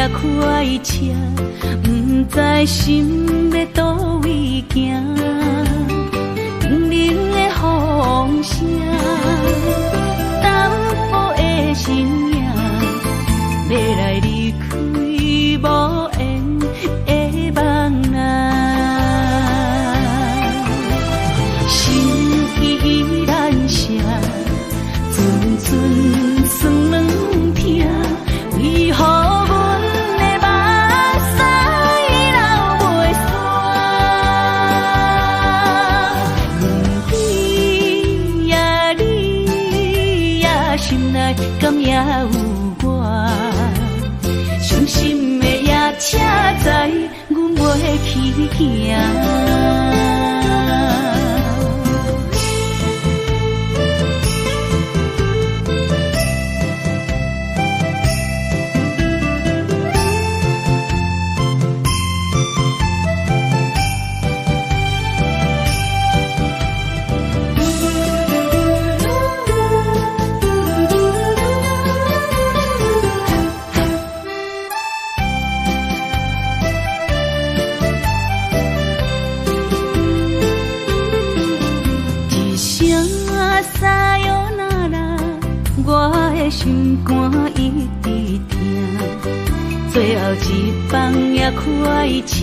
也快车，不知心要倒位行。冷冷的风声，淡薄的身影，要来离开无缘的梦啊。心依然舍，阵阵酸软痛，为何阮的目屎流袂煞？问你呀，你呀，心内敢也有我？伤心的也车载，阮袂去行。心肝一直疼，最后一班也快车，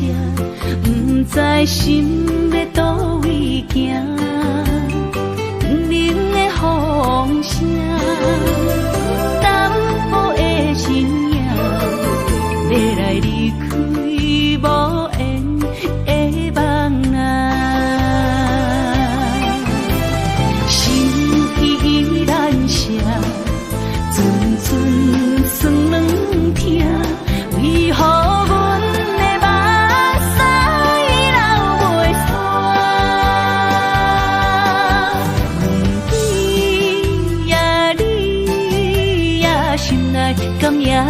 不知心要倒位行。冷冷的风声，淡薄的身影，要来离开无缘的梦啊。心依然舍。阵酸软痛，为何阮的目屎流袂煞？问你呀，你呀，心内敢也有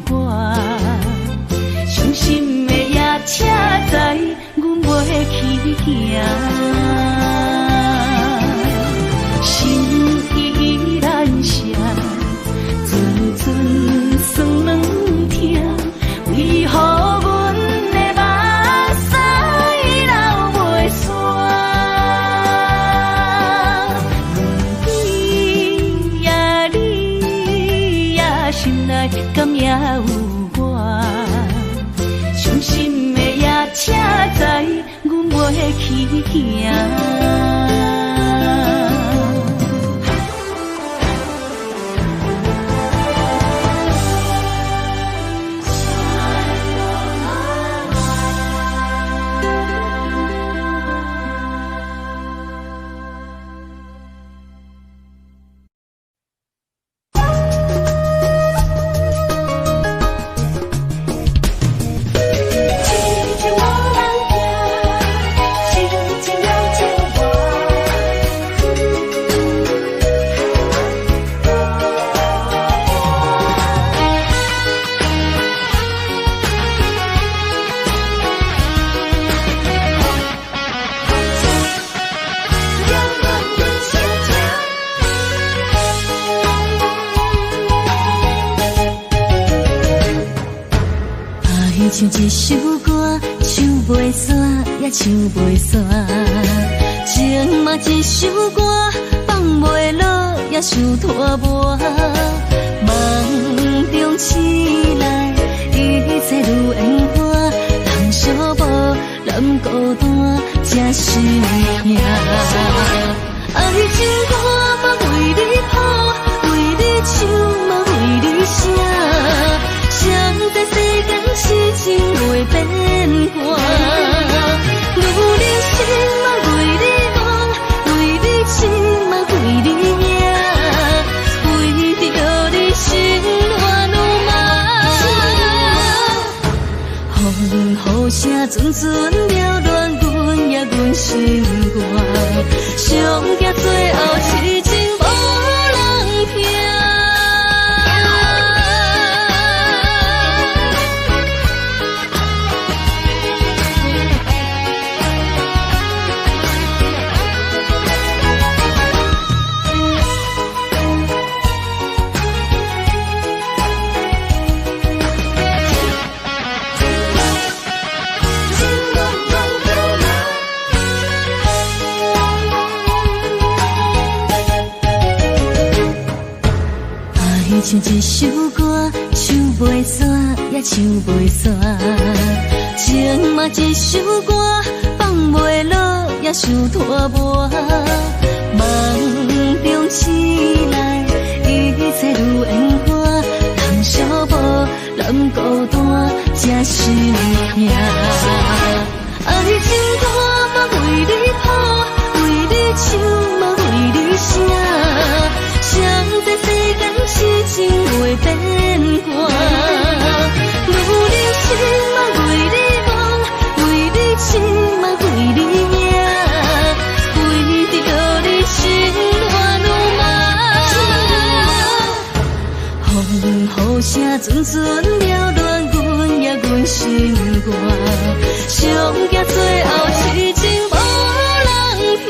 我？伤心的也车载，阮袂去行。心依然舍。阵酸软痛，为何阮的目屎流袂煞？问你呀，你呀，心内敢也有我？伤心的也车载，阮袂去行。唱一首歌，唱袂煞，也唱袂煞。情嘛一首歌，放袂落，也想拖磨。梦中醒来，一切如烟花。人寂寞，人孤单，才是命。爱情歌嘛为你谱，为你唱嘛为你写。谁在世间是情袂变卦？女人心嘛为你梦，为你情嘛为你命，为着你心乱如麻。风雨声阵阵缭乱，阮也阮心肝，上惊最后痴情无人听。一首歌，唱袂煞也唱袂煞。情嘛一首歌，放袂落也想拖磨。梦中醒来，一切如烟花。人寂寞，人孤单，才是命。爱情歌嘛为你谱，为你唱嘛为你写。谁知世间痴情袂变卦，女人心嘛为你梦，为你情嘛为你命，为着你心乱如麻。风雨声阵阵缭乱，阮也阮心肝，上惊最后痴情无人听。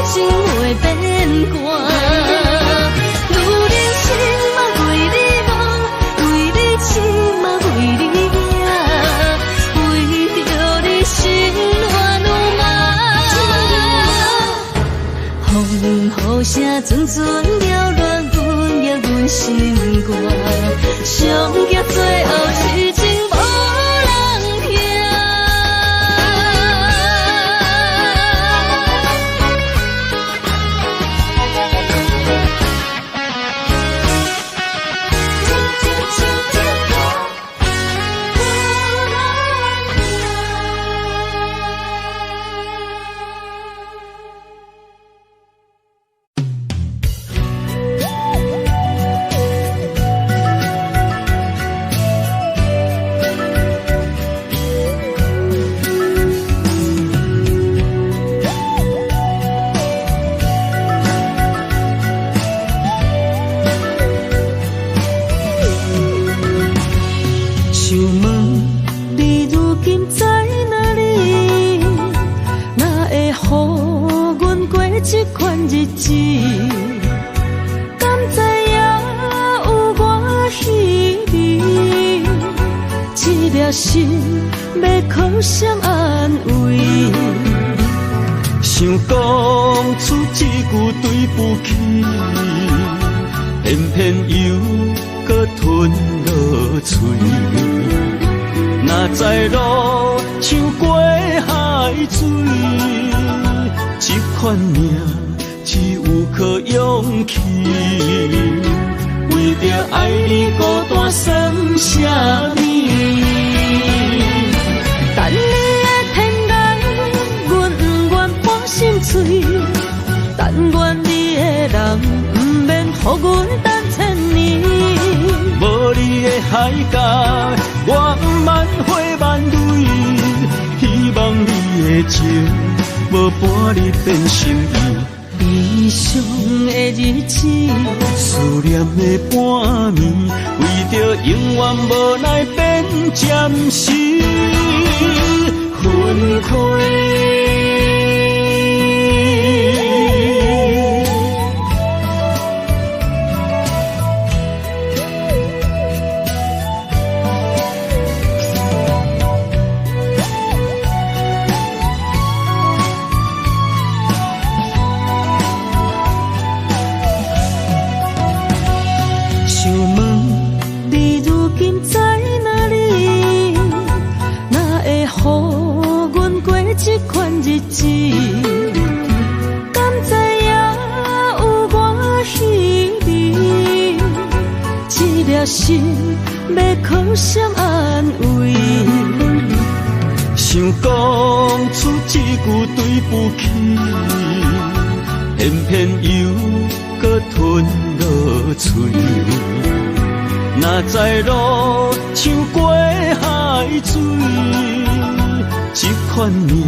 情袂变卦，女人心嘛为你梦，为你情嘛为你命，为着你心乱如麻。风雨声阵阵缭乱，阮也阮心肝，上惊最后痴情无人听。心要靠谁安慰？想讲出一句对不起，偏偏又搁吞落嘴。若知路像过海水，这款命只有靠勇气。为着爱你孤单算什么？等你的天涯，阮不愿破心碎。但愿你的人不免予阮等千年。无你的海角，我万花万蕊。希望你的情，无伴你变心意。悲伤的日子，思念的半暝，为着永远无奈变暂时分开。这款日子，敢知影有我稀微？这颗心要靠谁安慰？想讲出一句对不起，偏偏又搁吞落嘴。若知路像过海水。这款命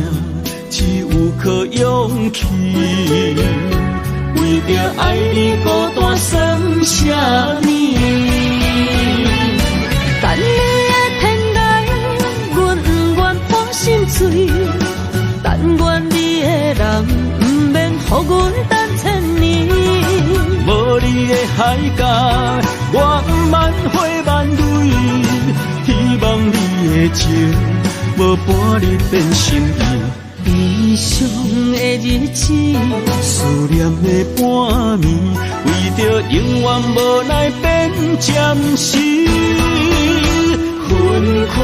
只有靠勇气，为着爱你孤单算啥呢？等你的天来，阮不愿破心碎。但愿你的人，不免予阮等千年。无你的海角，我万回万泪。希望你的情，无半日变心意。悲伤的日子，思念的半暝，为着永远无奈变暂时分开。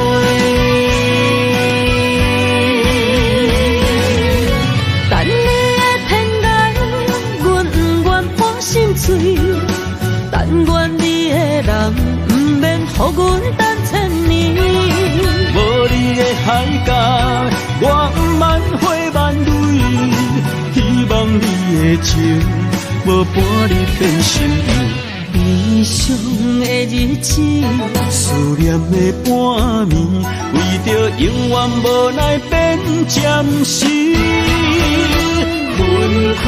等你的天来，阮不愿破心碎。但愿你的人，不免予阮等千年。无你的海角，我万回万泪。希望你的情，无半日变心意。悲伤的日子，思念的半暝，为着永远无奈变暂时分开。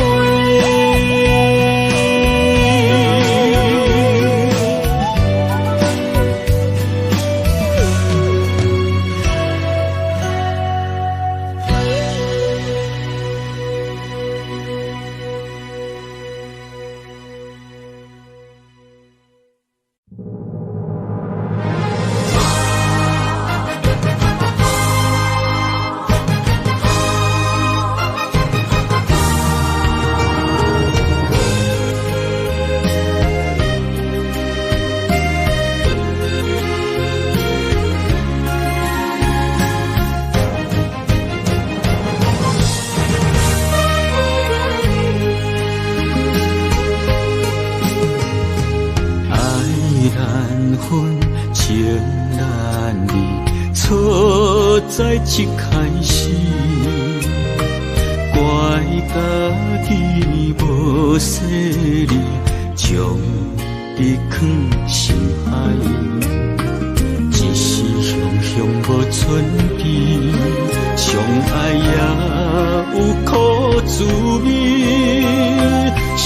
在一开始，怪家己无细腻，将你藏心海。一时雄雄无寸边，相爱也有苦滋味，声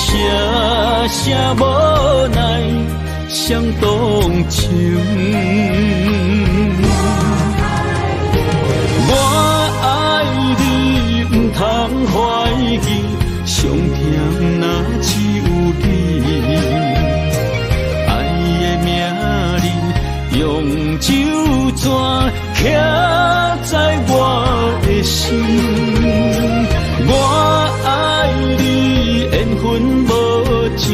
声无奈伤动情。通怀疑，上甜若只有你。爱的名字用酒泉刻在我的心。我爱你，缘分无尽，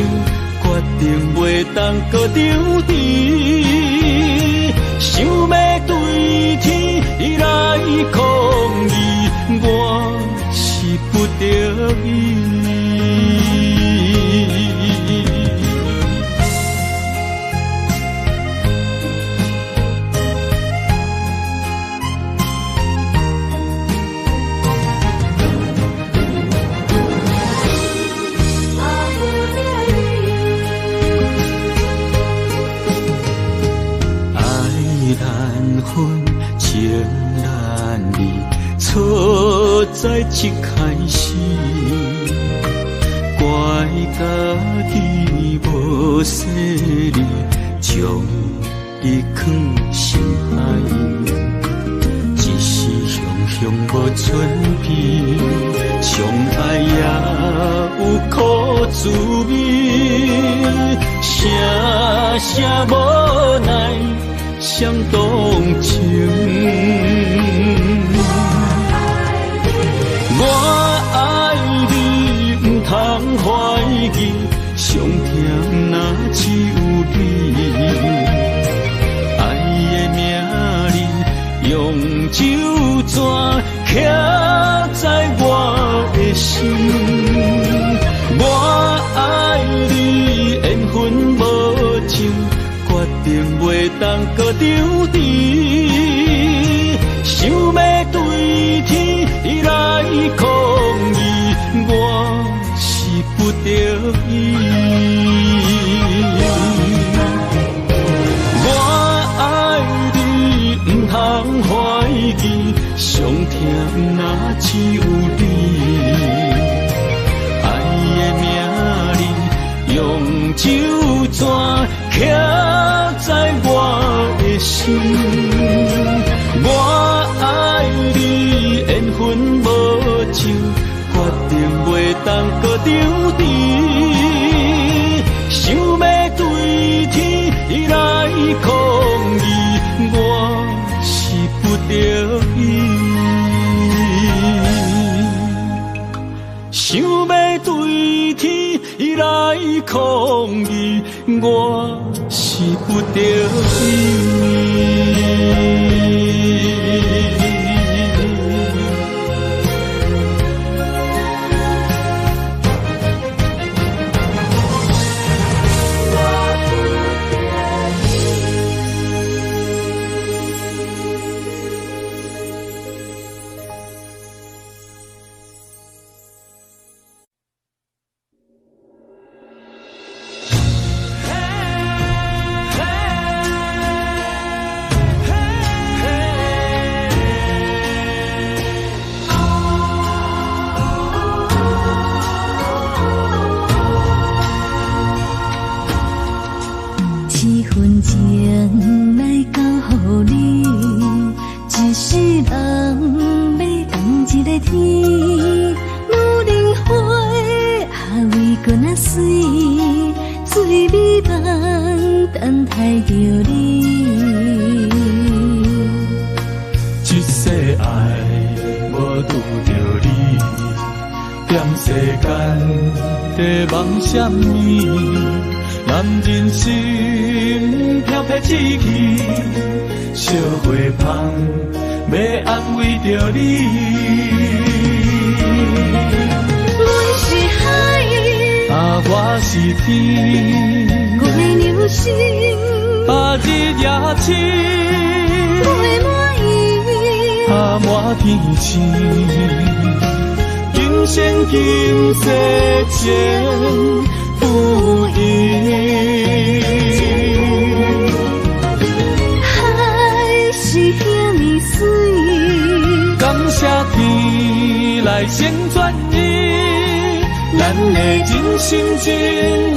决定袂当搁丢低。想要对天来抗议，我不得已。爱难分，情难离，错在一开始。怪家己无细腻，将你藏心海。一时雄雄无寸边，相爱也有苦滋味，声声无奈伤动情。我爱你，不通怀疑，上甜若只有你。爱的名字用酒泉刻在我的心。我爱你，缘分无尽，决定袂当搁丢低。想要对天来抗议，我是不得已。我爱你，不通怀疑，上甜若只有你。爱的名我爱你，缘分无像，决定袂当搁张持。想要对天来抗议，我是不得已。想要对天来抗议，我是不得已。什么？男人心飘飘志气，小花香要安慰着你。阮是海，我是天，我的流星，日夜深，我的满意，满天星。今生今世前不移，海是遐尼水，感谢天来成全伊，咱的真心真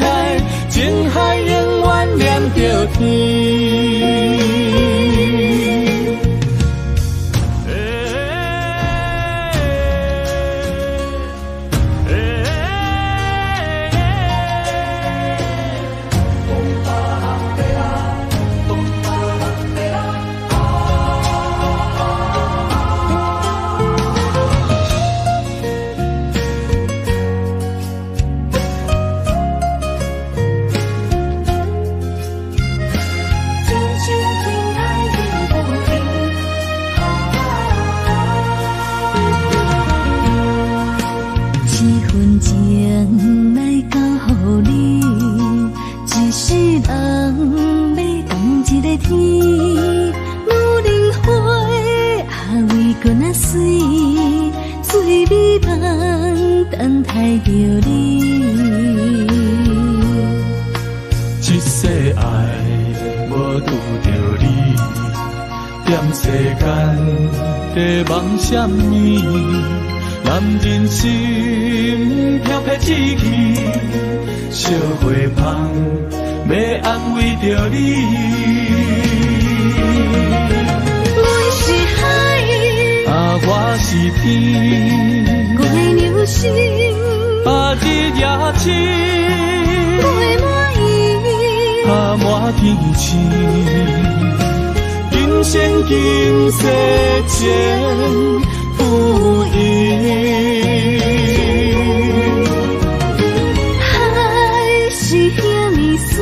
爱，情海永远连着天。什么？男人心飘飘志气，小花香要安慰着你。阮是海，我是天，我的流星，日夜深，我的满意，满天星。今生今世前不移，海是遐尼水，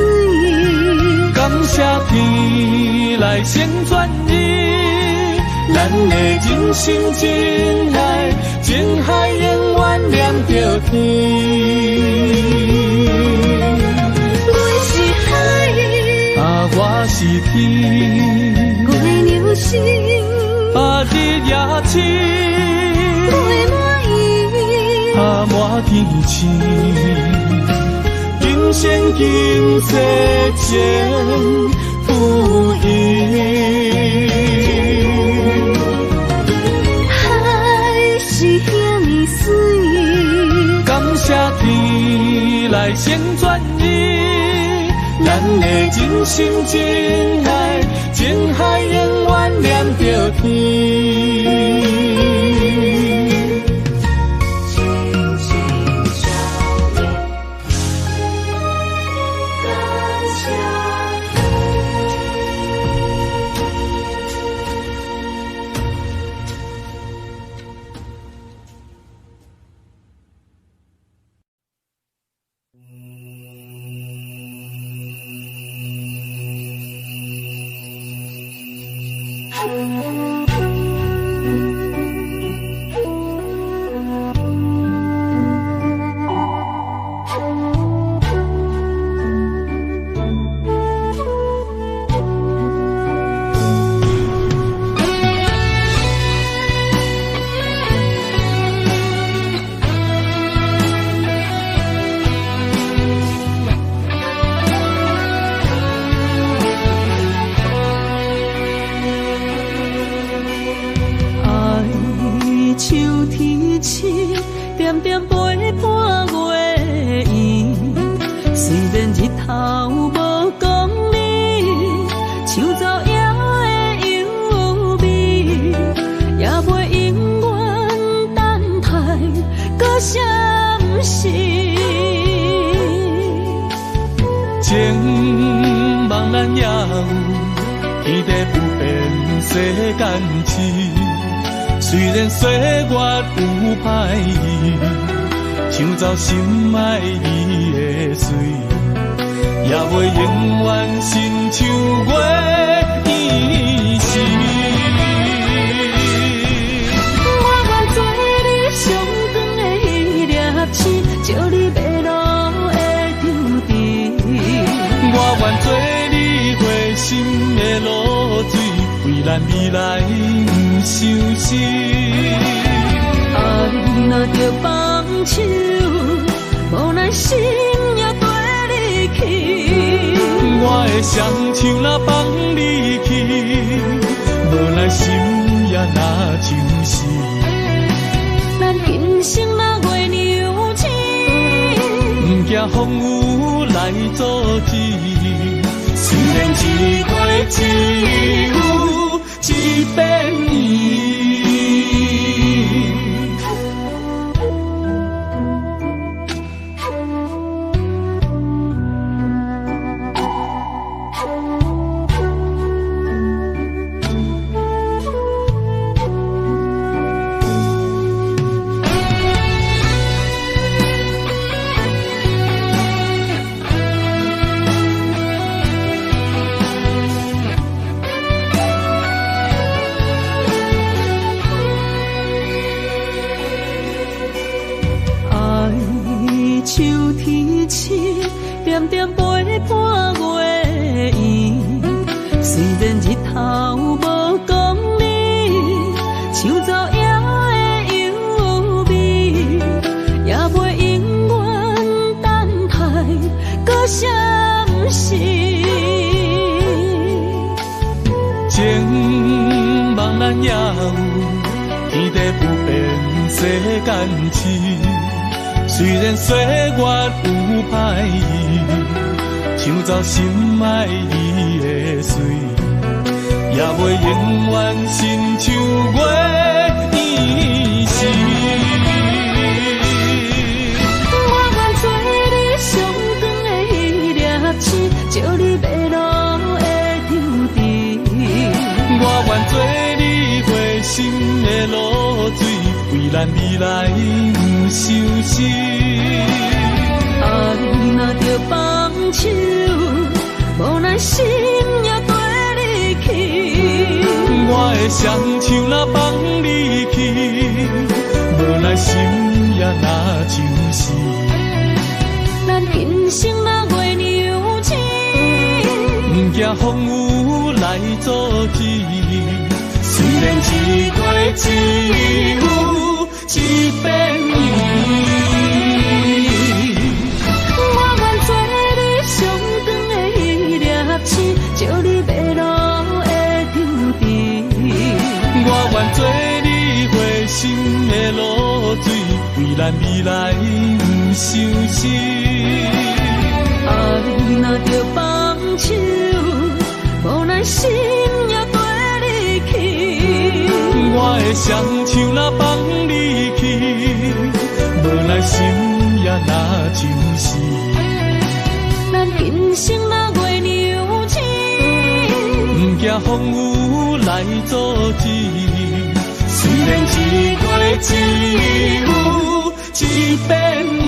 感谢天来成全伊，咱的真心真爱，情海永远连着天。阮是海，我是天。我的流星，日夜深，我的满意，满天星。今生今世前不移，海是遐尼水，感谢天来成全伊，咱的真心真爱，情海天。虽然岁月有歹意，抢走心爱你的水，也袂永远亲像月依时。我愿做你上长的迄粒星，照你迷路的丢滴。我愿做你回心的露水，为咱未来不伤心。爱若着放手，无奈心也跟你去。我的双手若放你去，无奈心也若像死。咱今生若月牛星，不惊风雨来阻止。虽然一过一有一变伊。点点陪伴月圆，虽然日头无讲理，抢走夜的幽味，也袂永远等待，搁相思。情茫然也有，天地不变世间痴。虽然岁月有歹意，抢走心爱你的水，也袂永远亲像月依时。我愿做你上长的迄粒星，照你迷路的丢滴。我愿做你回心的露水，为咱未来不伤心。爱若着放手，无奈心也跟你去。我的双手若放你去，无奈心也若像死。咱今生若月牛星，不惊风雨来阻止。虽然一过一有一变伊。照你迷路的丢滴，我愿做你回心的露水，为咱未来不伤心。爱若着放手，无奈心也跟你去。双手若放你去，无奈心也若就是咱今生若月娘亲，不惊风雨来阻止。虽然一月只有一遍年。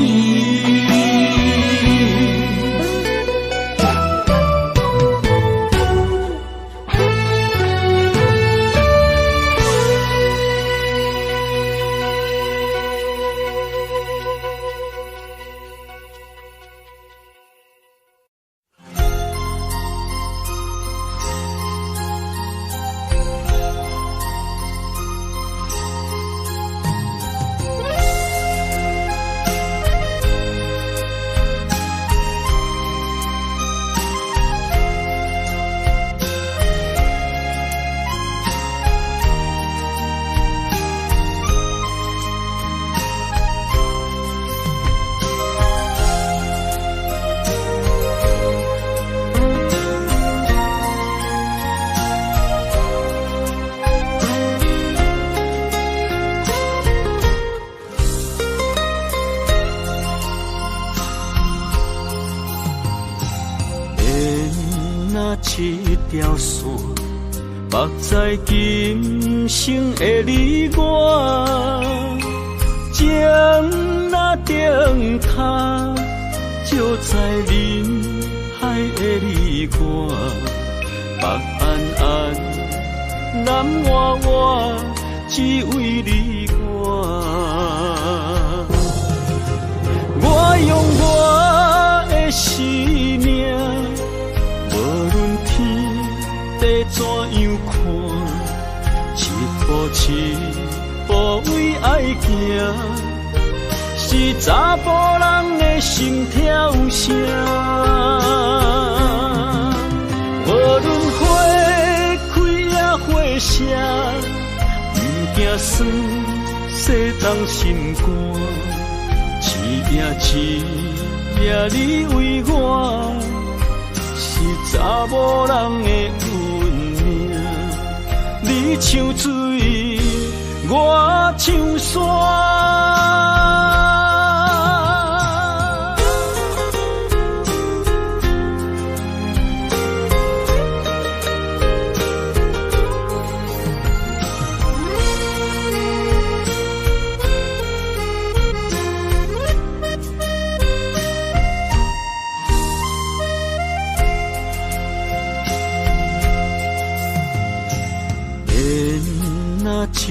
一条线，目在今生的你我，情若顶塔，就在人海的你我，北安安，南弯弯，只为你我。我用我的生命。地怎样看？一步一步为爱行，是查甫人的心跳声。无论花开也花谢，不惊酸洗冻心肝。一夜一夜你为我。是查某人的运命，你像水，我像山。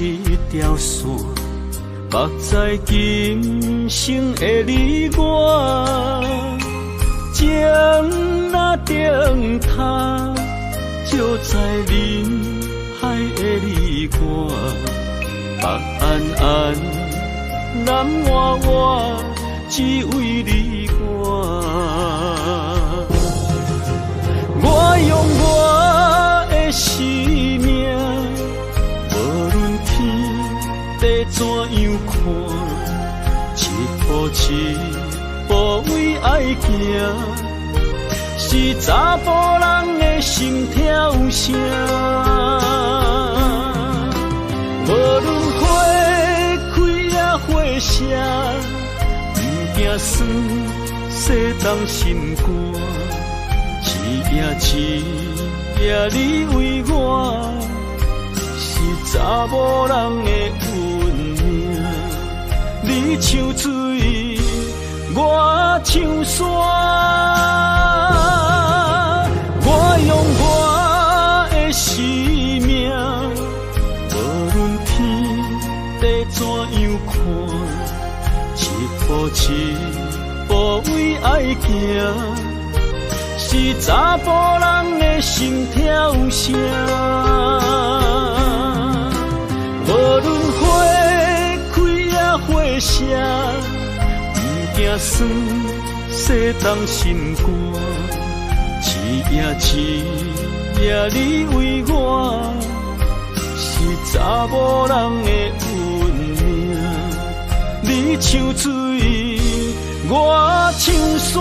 一条线，目在今生的你我，情若顶塔，就在人海的你我，北安安，南弯弯，只为你我。我用我的生命。地怎样看？一步一步为爱行，是查甫人的心跳声。无论花开也花谢，不惊酸洗冻心肝。一夜你为我。查某人的运命，你像水，我像山。我用我的生命，无论天地怎样看，一步一步为爱行，是查甫人的心跳声。无论花开也花谢，不惊酸洗冻心肝。一夜你为我，是查某人的运命。你像水，我像山。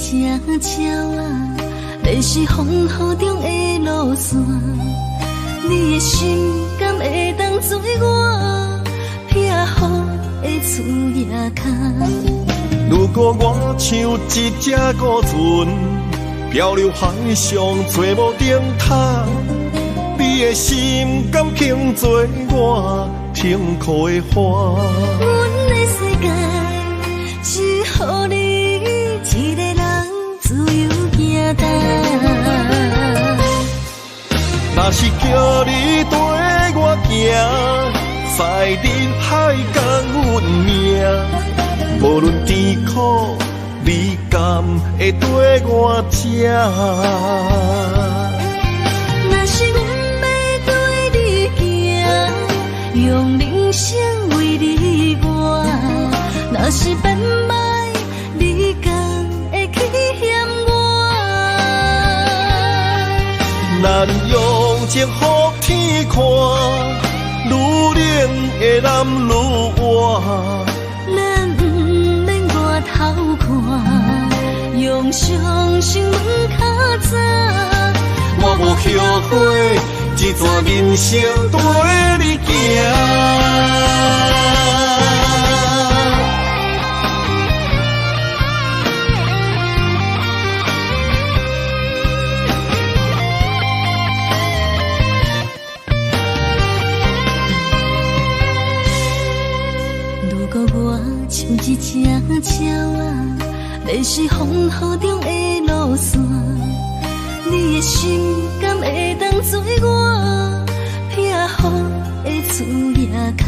只鸟啊，你是风雨中的路线，你的心敢会当做我避雨的厝夜空？如果我像一只孤船，漂流海上做无顶塔，你的心敢肯做我停靠的花？阮的世界只予你一个人自由行动。若是叫你跟我行，在人海共阮命，无论甜苦，你甘会跟我吃？若是阮要对你行，用人生为你活，若是变歹，你甘会去嫌我？咱用情予天看，愈冷的男愈活。咱不免外头看，用双心门较早。我无后悔，这段人生跟你行。如果我像一只鸟啊，你是风雨中的路线，你的心敢会当做我避雨的厝夜空？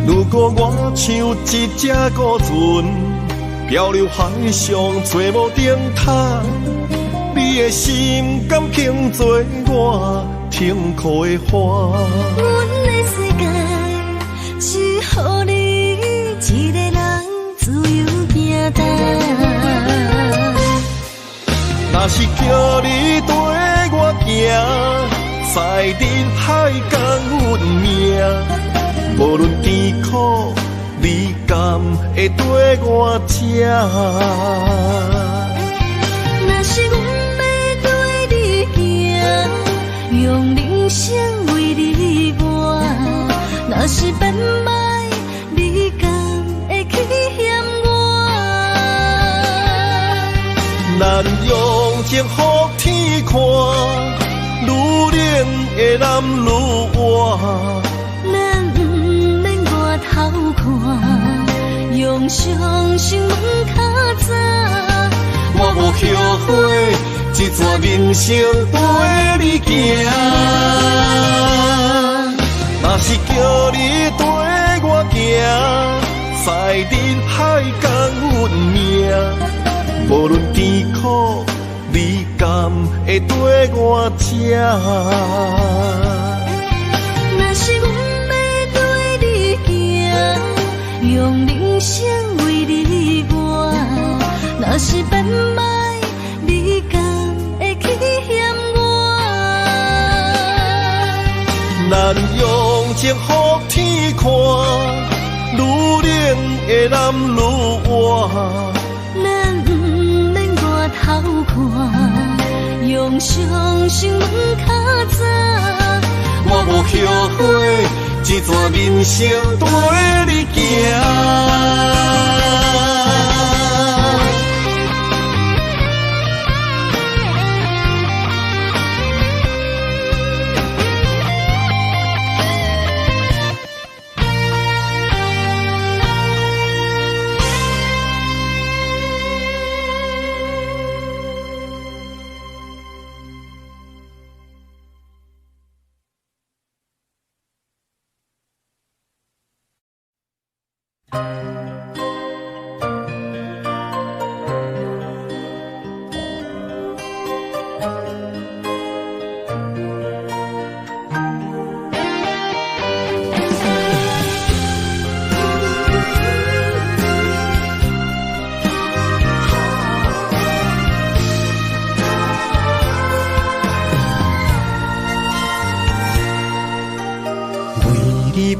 如果我像一只孤船，漂流海上做无顶塔，你的心敢肯做我停靠的花？阮的世界只予你一个人自由行动。若是叫你跟我行，在人海共阮命，无论甜苦，你甘会跟我吃？若是阮要对你行，用人生为你活，若是变歹，你甘会去嫌我？咱用情予天看，愈冷的男愈活。咱不免外头看，用双心门较早。我无后悔，这段人生跟你行。若是叫你跟我行，在人海共阮命，无论甜苦，你甘会跟我吃？若是阮要对你行，用人生为你活，若是变歹，你甘会去嫌我？咱用情予天看，愈冷的男愈活。咱不免外头看，用双心门较早。我无后悔，这段人生跟你行。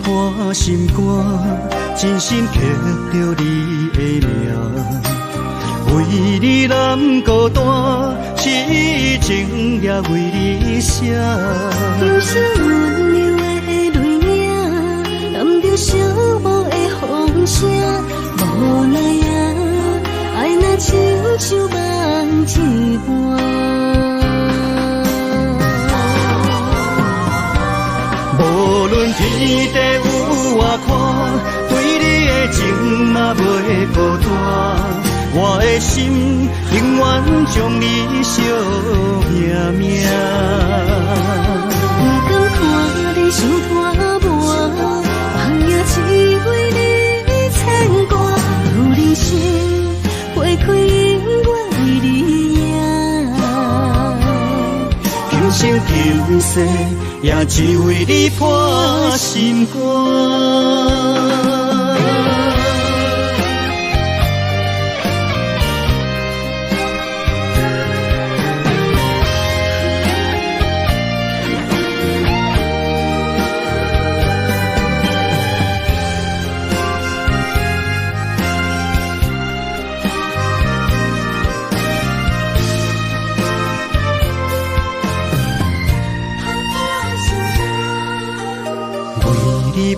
我心肝，真心刻着你的名，为你难孤单，痴情也为你写。忧伤温柔的泪影，染着寂寞的风声。无奈啊，爱若亲像梦一半。无论天地有外宽，对你的情嘛袂孤单。我的心永远将你惜命命。不敢看你伤拖磨，梦也只为你牵挂。有人生花开永远为你赢，今生今世也只为你破心肝。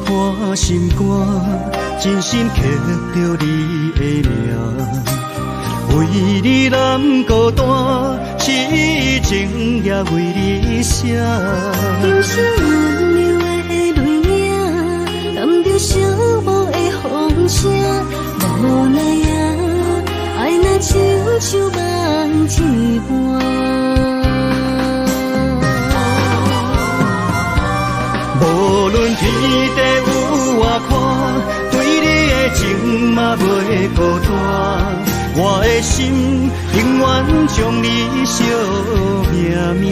破心肝，真心刻着你的名。为你难孤单，痴情也为你写。忧伤温柔的泪影，染着寂寞的风声。无奈啊，爱若亲像梦一半。无论天地有外宽，对你的情嘛袂孤单。我的心永远将你惜命命。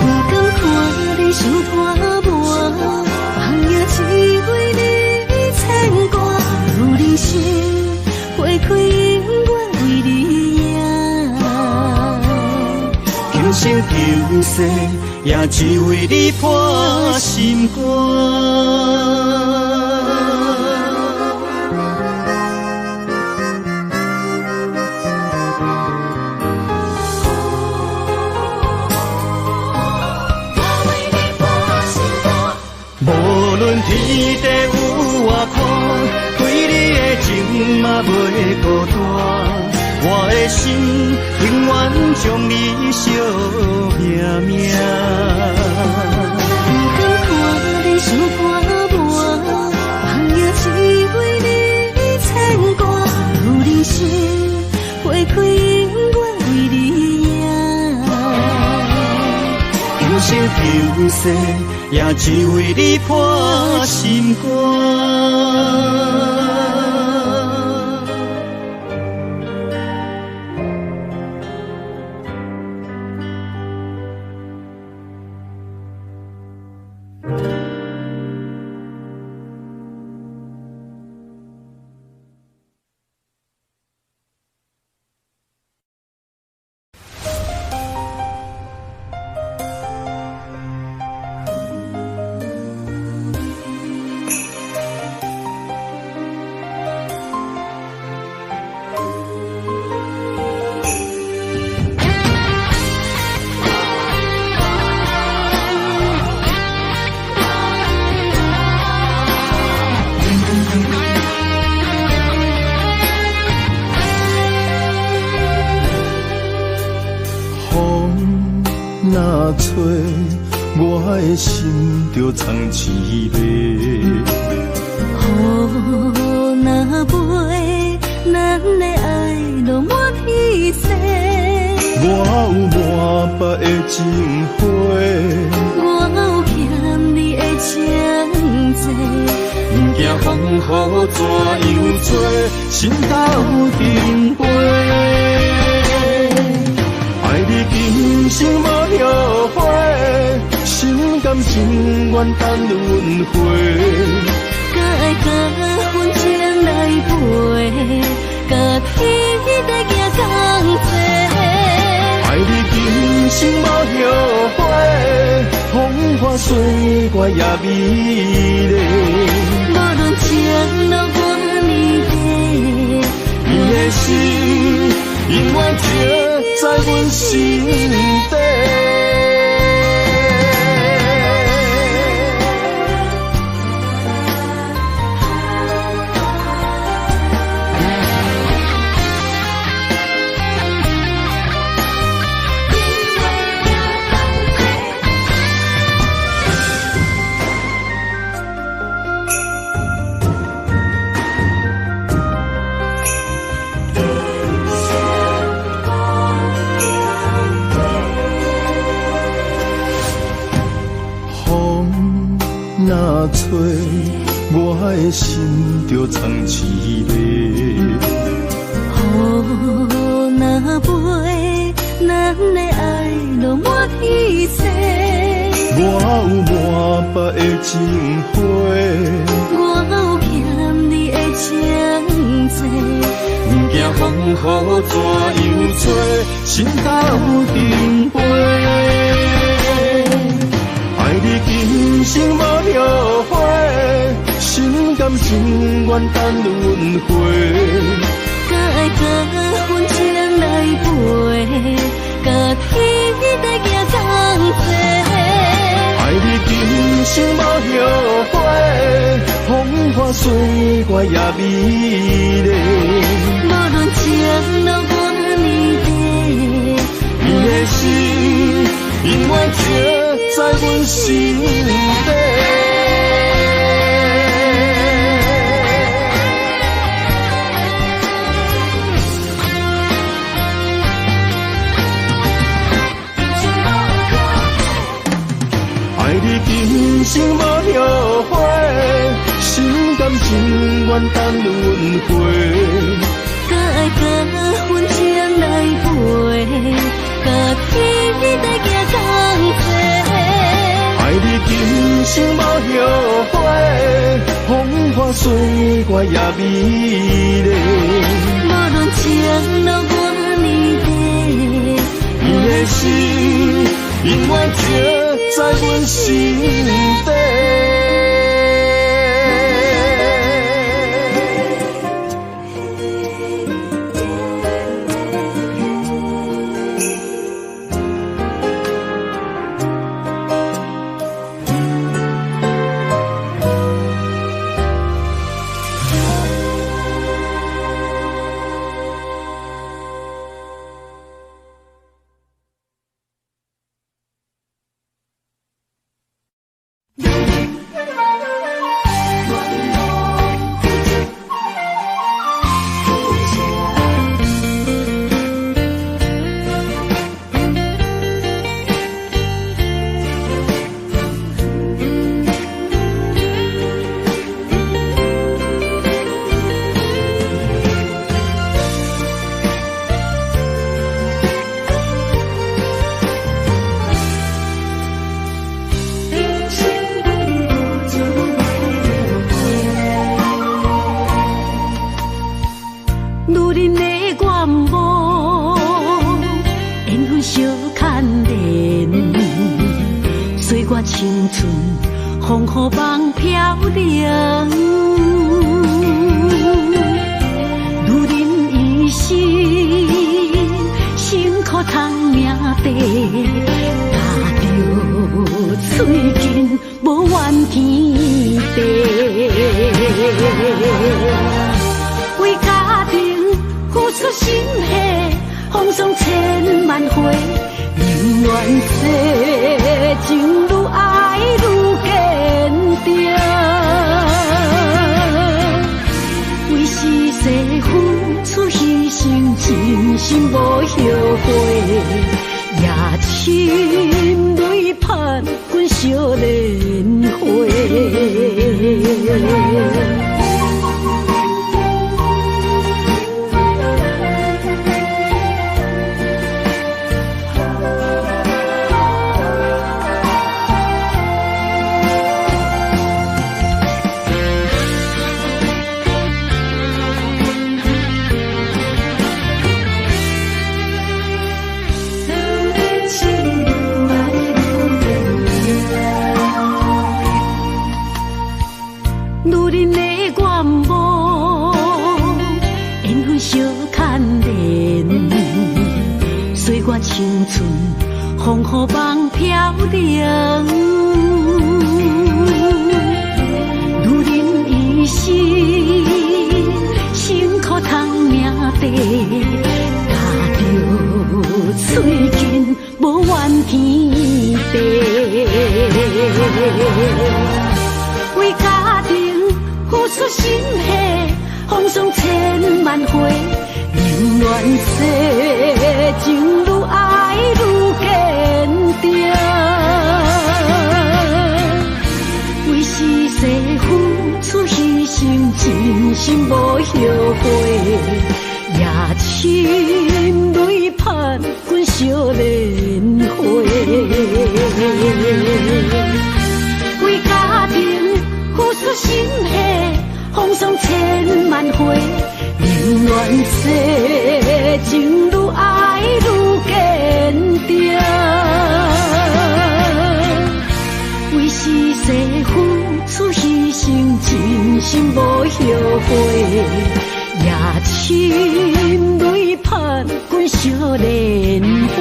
不敢看你伤拖磨，梦也只为你牵挂。有人生花开永远为你赢，今生今世也只为你破心肝。无论天地有外宽，对你的情嘛袂孤单。我的心永远将你惜命命。不敢看你伤拖磨，梦也只为你牵挂。有人生花开永远为你赢，今生今世也只为你破心肝。若吹，我的心就藏一个。雨若飞，咱的爱就满天星。我有满腹的情花，我有欠你的情债。不惊风雨怎样做，心斗阵飞。爱你今生无后悔，心甘情愿等轮回。甲爱甲风情来陪，甲天地行同齐。爱你今生无后悔，风花雪月也美丽。无论前路多年低，你的心，永远刻在阮心底。若吹，我的心就藏凄迷。雨若飞，咱的爱落满天际。我有满腹的情花，我有欠你的情债。不惊风雨怎样吹，心头顶飞。爱你今生无后悔，心甘情愿等轮回。甲爱甲阮情来陪，甲天在行同齐。爱你今生无后悔，风花雪月也美丽。无论情路多年地，你的心永远刻在阮心底。爱你今生无后悔，心甘情愿等轮回。甲爱甲阮情来陪，甲天在行同齐。爱你今生无后悔，风花雪月也美丽。无论情路多年地，你的心永远刻在阮心底。青春风雨梦飘零，如人一生，辛苦通命地，踏着嘴筋无怨天地，为家庭付出心血，风霜千万回。宁愿世情愈爱愈坚定，为是世付出牺牲，真心无后悔，也深泪盼阮少年花。青春风雨梦飘零，如人一世，辛苦通命地，踏着嘴肩无怨天地，为家庭付出心血，风霜千万回。宁愿世情愈爱愈坚定，为是世付出牺牲，真心无后悔。夜深泪盼阮少年花，为家庭付出心血，风霜千万回。宁愿世情愈爱愈坚定，为是世付出牺牲，真心无后悔。夜深泪盼阮少年花，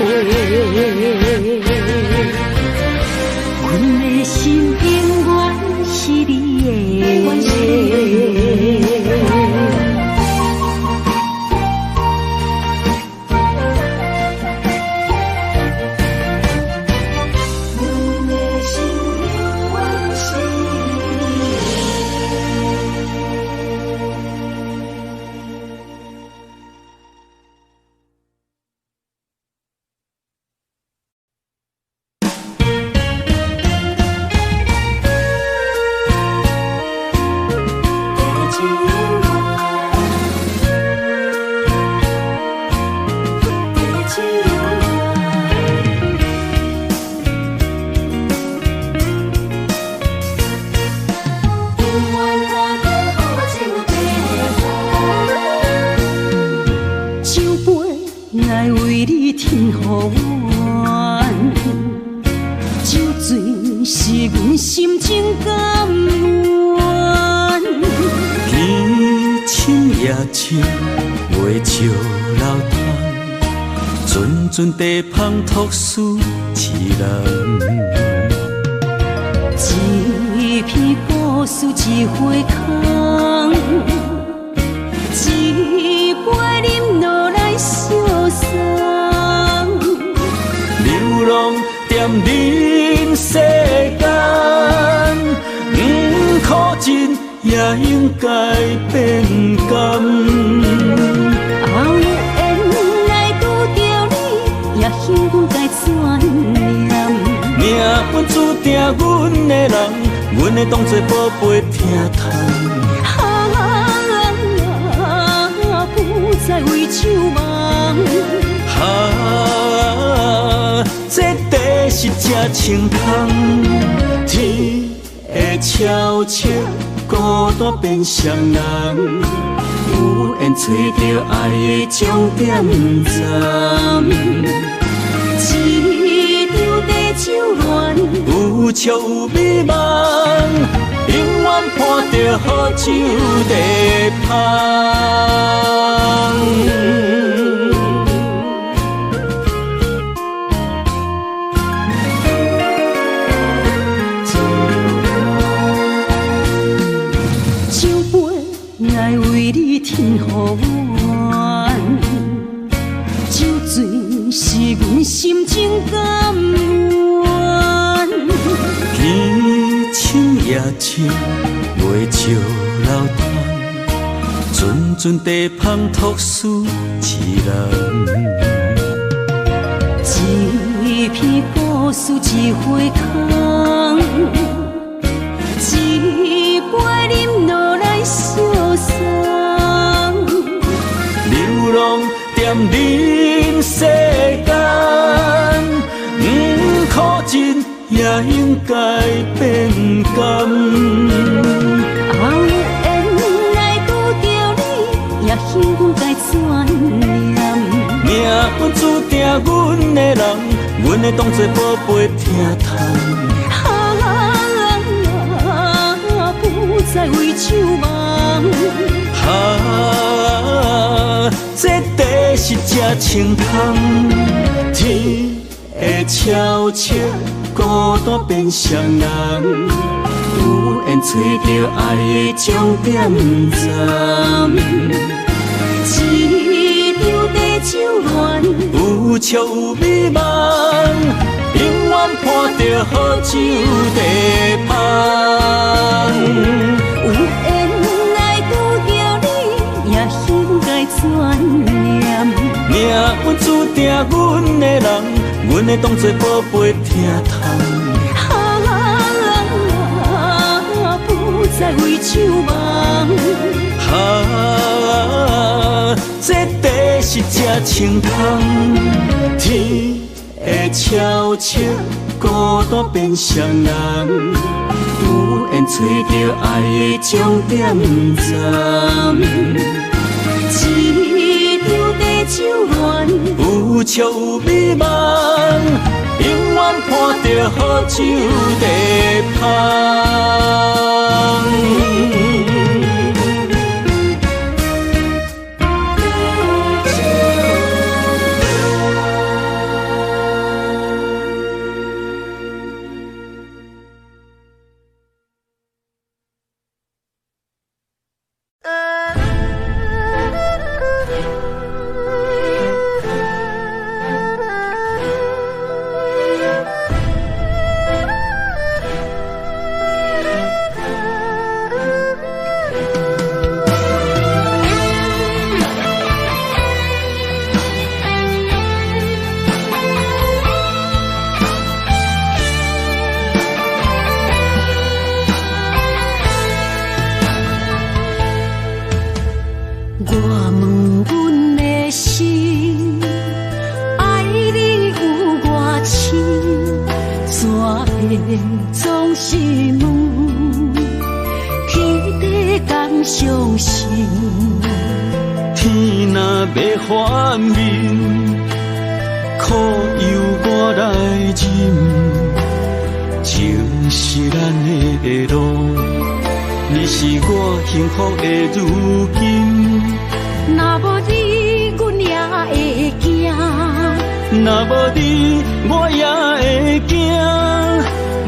阮的心永远是你的。阵地芳托书一人，一片故事一回空，一杯饮落来相送。流浪踮人世间，苦尽也应该变甘。幸运该怎念？命本注定阮的人，阮会当作宝贝疼痛。不再为酒梦。这地是真清空，天会悄悄孤单变双人，有缘找到爱的终点站。一场地酒恋，有笑有美梦，永远伴着好酒地芳。酒杯爱为你添予阮，酒醉是阮心情甘愿。天深夜深袂笑流传，阵阵地芳托书一人。一片故事一回空，一杯饮落来相送。流浪踮人世间，苦尽也应该变甘。缘来拄着你，也幸运该怎念？命本注定阮的人，阮会当作宝贝疼痛。不再为酒梦。这地是这清风，天会悄悄孤单变双人，有缘找到爱的终点站。一张地酒暖，有笑有美梦，永远伴着好酒地香。有缘来拄着你，也心该转念。命运注定阮的人，阮会当作宝贝疼痛。不再为酒梦，这地是这清风，天会悄悄孤单变双人，有缘找到爱的终点站。一张地酒暖，有笑有美梦，永远伴着好酒地香。总是问，天地敢相信？天若要反面，苦由我来忍。情是咱的路，你是我幸福的如今。若无你，阮也会惊；若无你，我也会惊。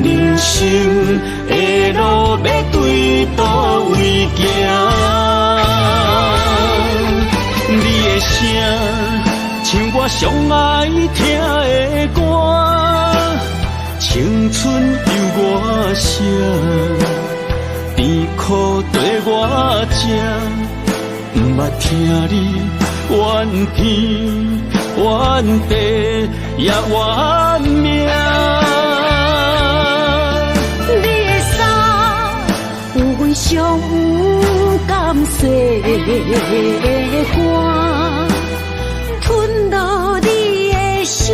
人生的路要对倒位行？你的声像我上爱听的歌，青春由我写，甜苦对我吃，不捌听你怨天怨地也怨命。上甘细的汗，吞落你的伤，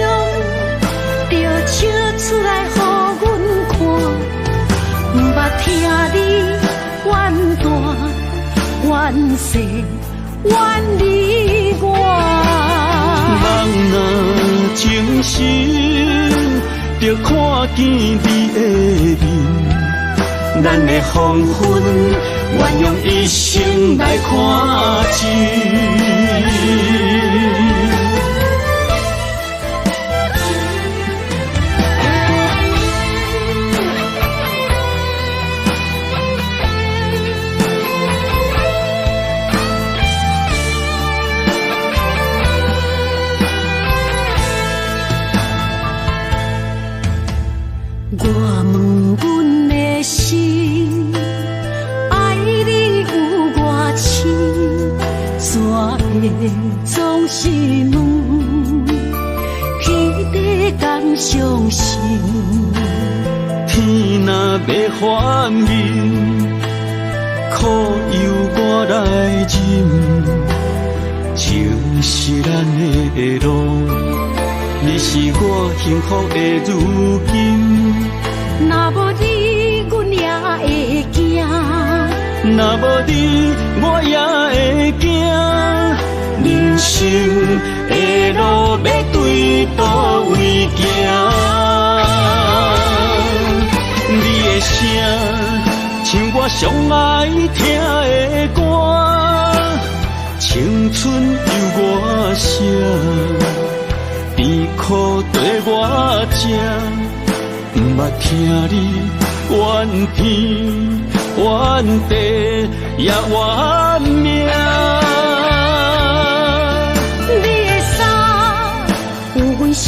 就笑出来予阮看。不捌听你怨大怨细怨离我。人若情深，就看见你的面。咱的黄昏，愿用一生来看尽。我问阮的心，爱你有偌深，怎会总是问，天地敢相信？天若要反面，苦由我来忍。情是咱的路，你是我幸福的如今。若无你，阮也会惊；若无你，我也会惊。人生的路要对倒位行？你的声像我上爱听的歌，青青春由我写，甜苦对我吃，不捌听你怨天怨地也怨命。你的衫有阮伤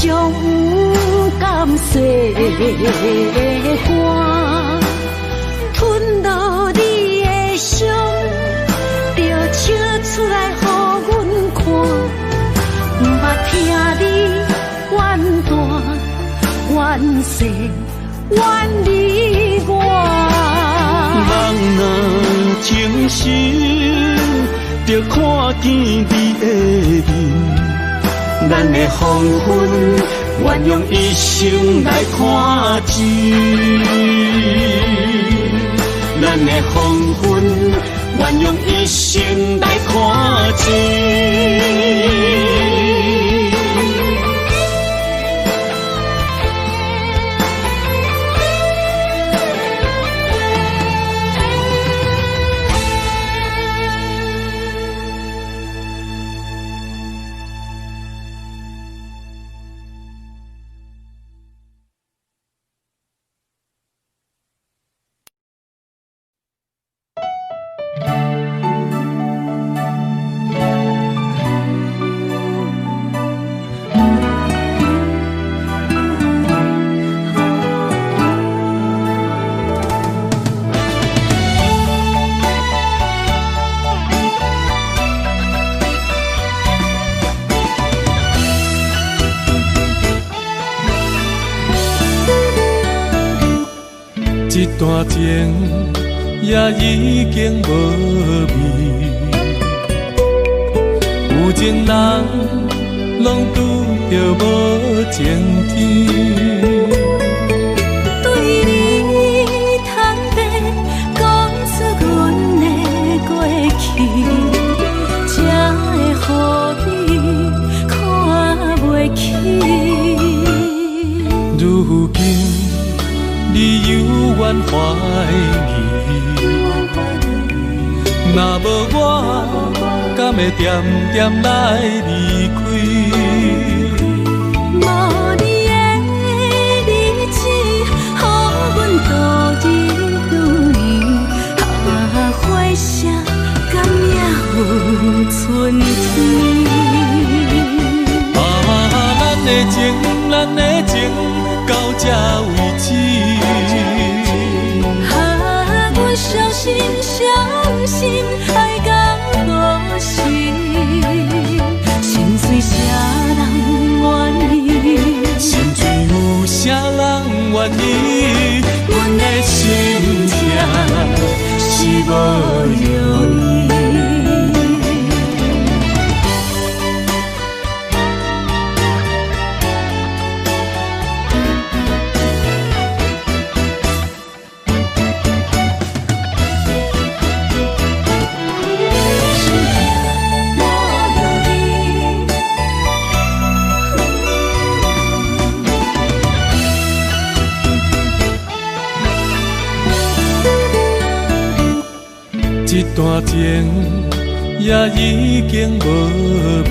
甘碎的汗，吞落你的伤，就笑出来予阮看。不捌听你怨大怨细怨你我。人若情深，就看见你的面，咱的黄昏愿用一生来看尽，咱的黄昏愿用一生来看尽。一段情也已经无味，有情人拢拄着无情天。对你坦白讲出阮的过去，才会予你看袂起。如今你犹原怀疑，若无我，敢会点点来离开？无你的日子，予阮度日如年，花谢甘也有春天。咱的情，咱的情，到这为止。阮伤心伤心，爱到何时？心碎啥人愿意？心碎有啥人愿意？阮的心痛是无容易。一段情也已经无味，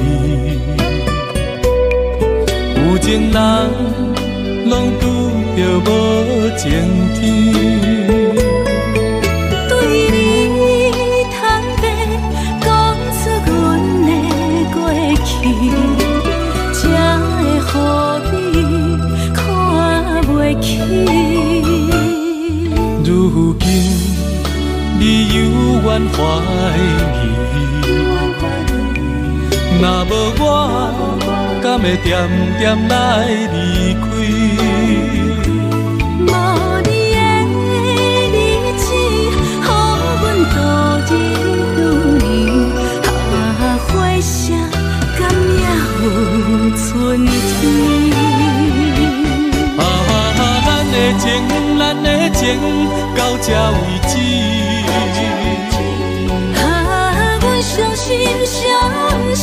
有情人拢拄着无情天。对你坦白讲出阮的过去，才会予你看袂起。如今你犹原怀疑，若无我，敢会点点来离开？无你的日子，予阮度日如年，花谢甘也有春天。咱的情，咱的情，到这为止。阮伤心伤心，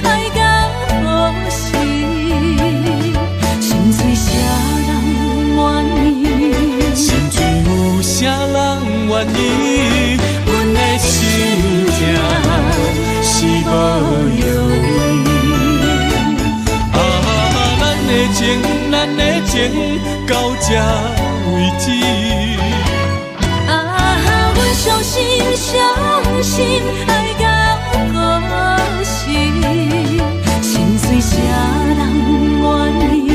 爱到何时？心碎啥人愿意？心碎有啥人愿意？阮的心痛是无咱的情到这为止。啊，阮相信爱到故事，心碎啥人愿意？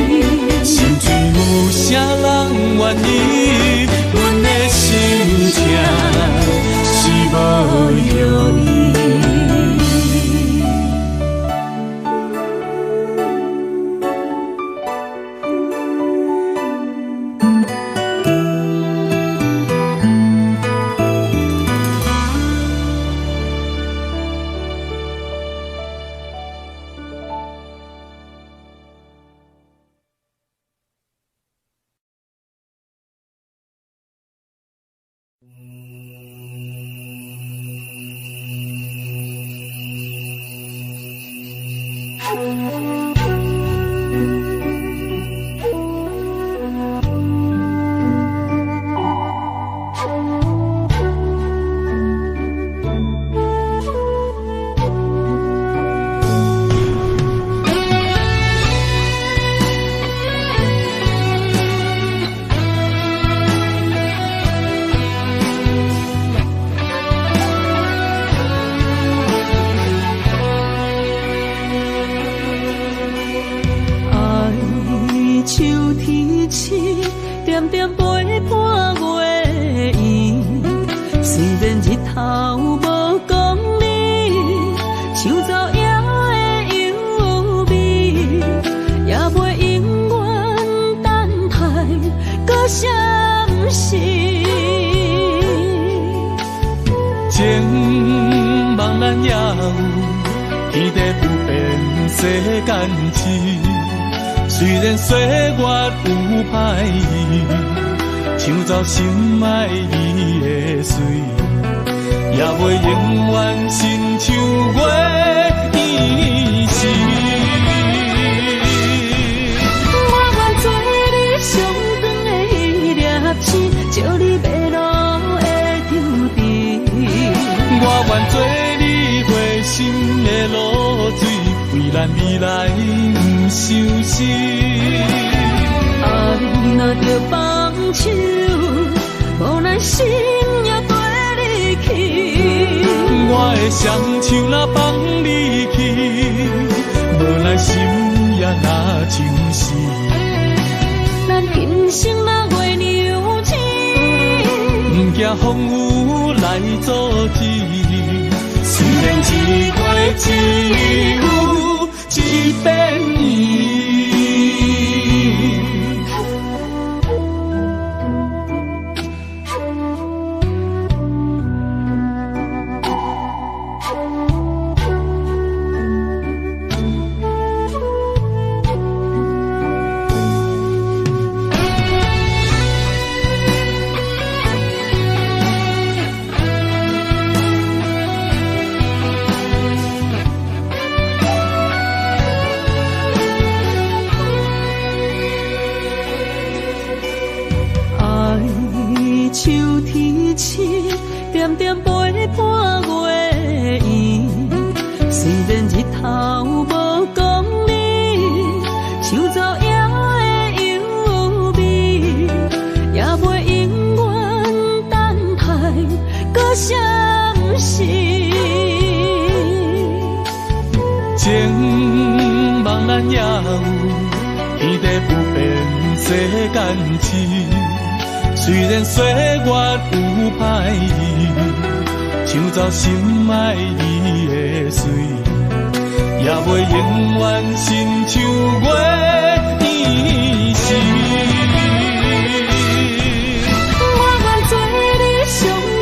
心碎有啥人愿意？阮的心情是无药医。虽然岁月有歹意，抢走心爱你的水，也袂永远亲像月依时。我愿做你上长的迄粒星，照你迷路的丢滴。我愿做你回心的露水，为咱未来不伤心。爱若着放手，无咱心也跟你去。我的双手若放你去，无咱心也若像死。咱今生若月娘亲，不惊风雨来阻止。虽然一月只有一遍伊。点点陪伴月圆，虽然日头无光明，抢走夜的幽味，也袂永远等待搁相思。情茫然也有天地不变世间事。虽然岁月有歹意，抢走心爱你的水，也袂永远亲像月依时。我愿做你上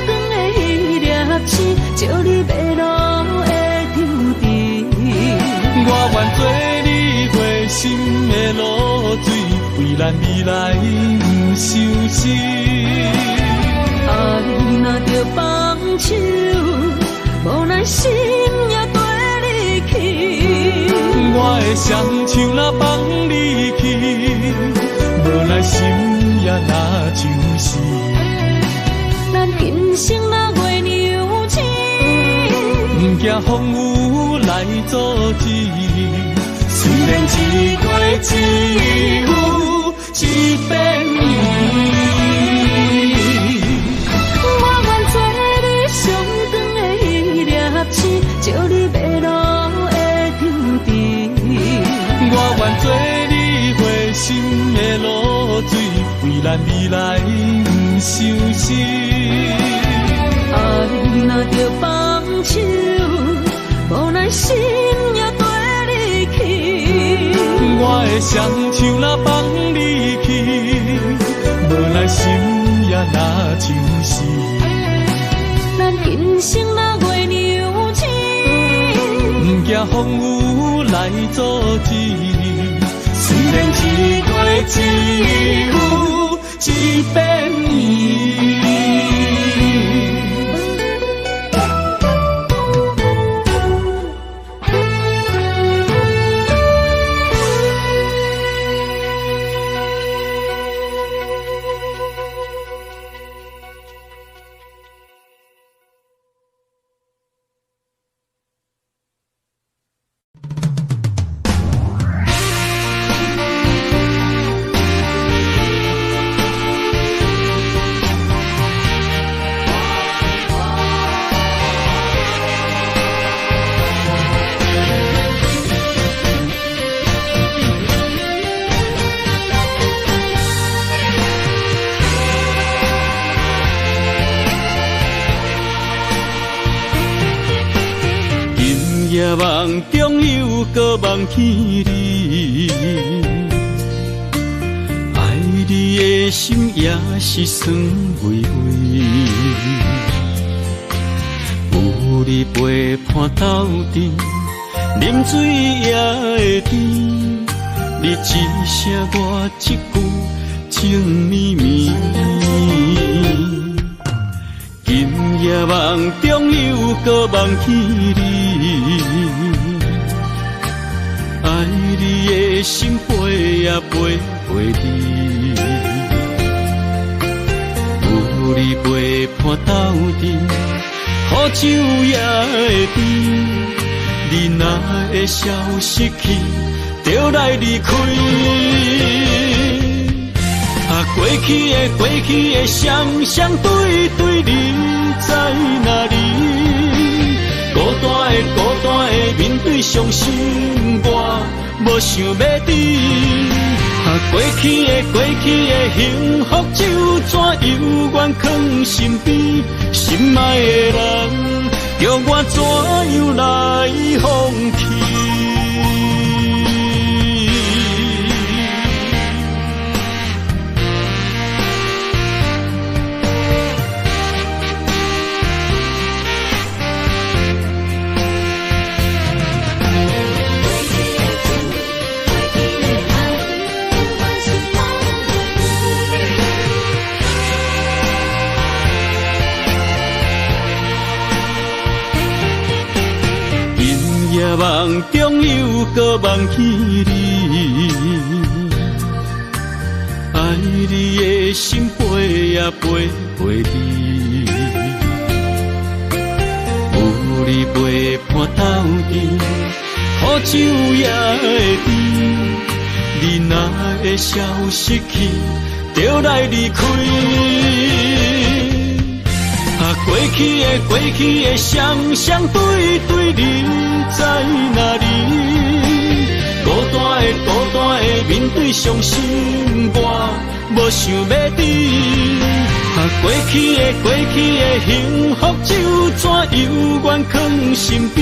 长的迄粒星，照你迷路的丢滴。我愿做你回心的露水，为咱未来不伤心。爱若着放手，无咱心也跟你去。我的双手若放你去，无咱心也若像死。咱今生若月娘亲，不惊风雨来阻止。虽然一月只有一片伊。我愿做你上长的迄粒星，照你迷路的天地。我愿做你回心的露水，为咱未来不伤心。爱若着放手，无奈心也跟你去。我的双手若放你去，无奈心也若像死。咱人生若月牛星，不惊风雨来阻止。虽然一月只有一片伊。梦中又搁梦起你，爱你的心也是酸微微。有你陪伴斗阵，啉水也会甜。你一声我一句，情绵绵。今夜梦中又搁梦起你，爱你的心飞呀飞飞你，有你陪伴斗阵，苦酒也会甜。你若会消失去，就来离开。过去的双双对对，你在哪里？孤单的面对伤心，我无想要知。过去的幸福就怎犹原藏身边？心爱的人，叫我怎样来放弃？梦中又搁梦起你，爱你的心飞呀飞飞你，有你陪伴斗阵，苦酒也会甜。你若会消失去，就来离开。过去的双双对对，你在哪里？孤单的面对伤心，我无想要知。过去的幸福就怎犹原藏身边？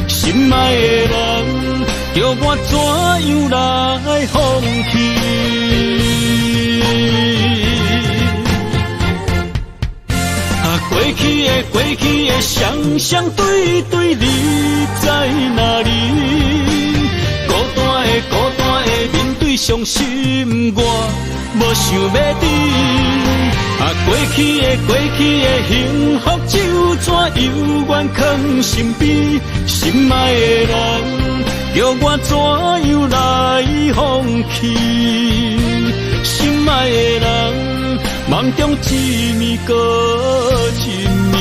心爱的人，叫我怎样来放弃？过去的双双对对，你在哪里？孤单的面对伤心，我无想要知。过去的幸福就怎犹原藏身边？心爱的人，叫我怎样来放弃？心爱的人，梦中一暝过一暝。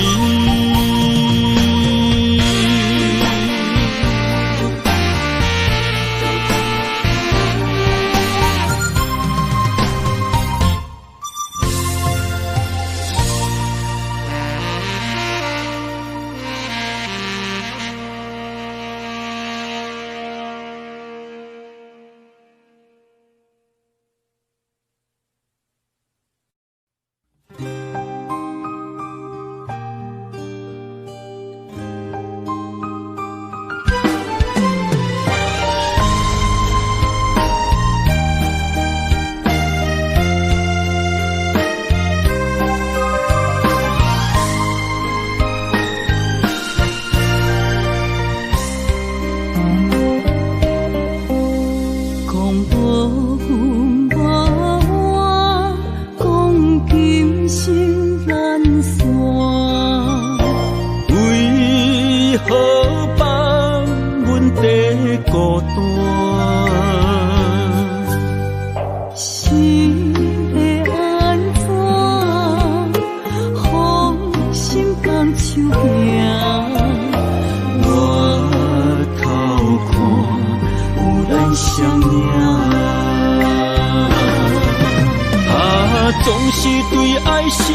总是对爱惜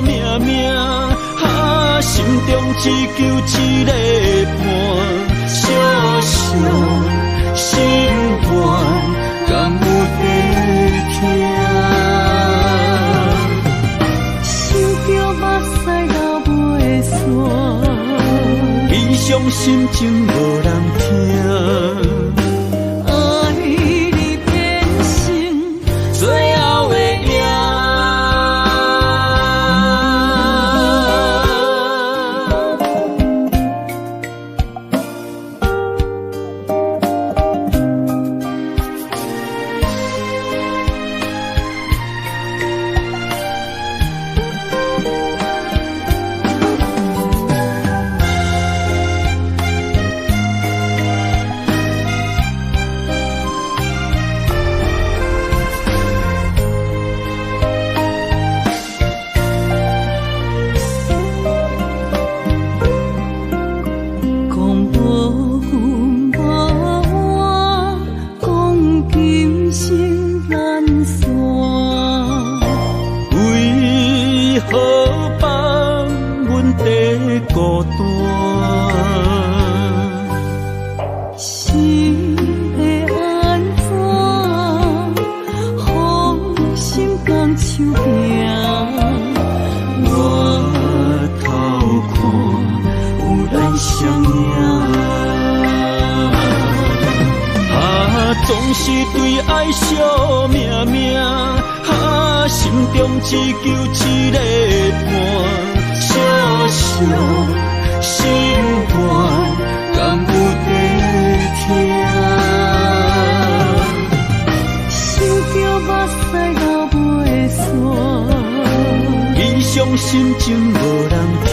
命命，心中只求一个伴，小小心愿，敢有地听？想着目屎流袂煞，悲伤心情无人听。总是对爱惜命命，心中只求一个伴，小小心愿，敢有地听？想着目屎流袂煞，悲伤心情无人听。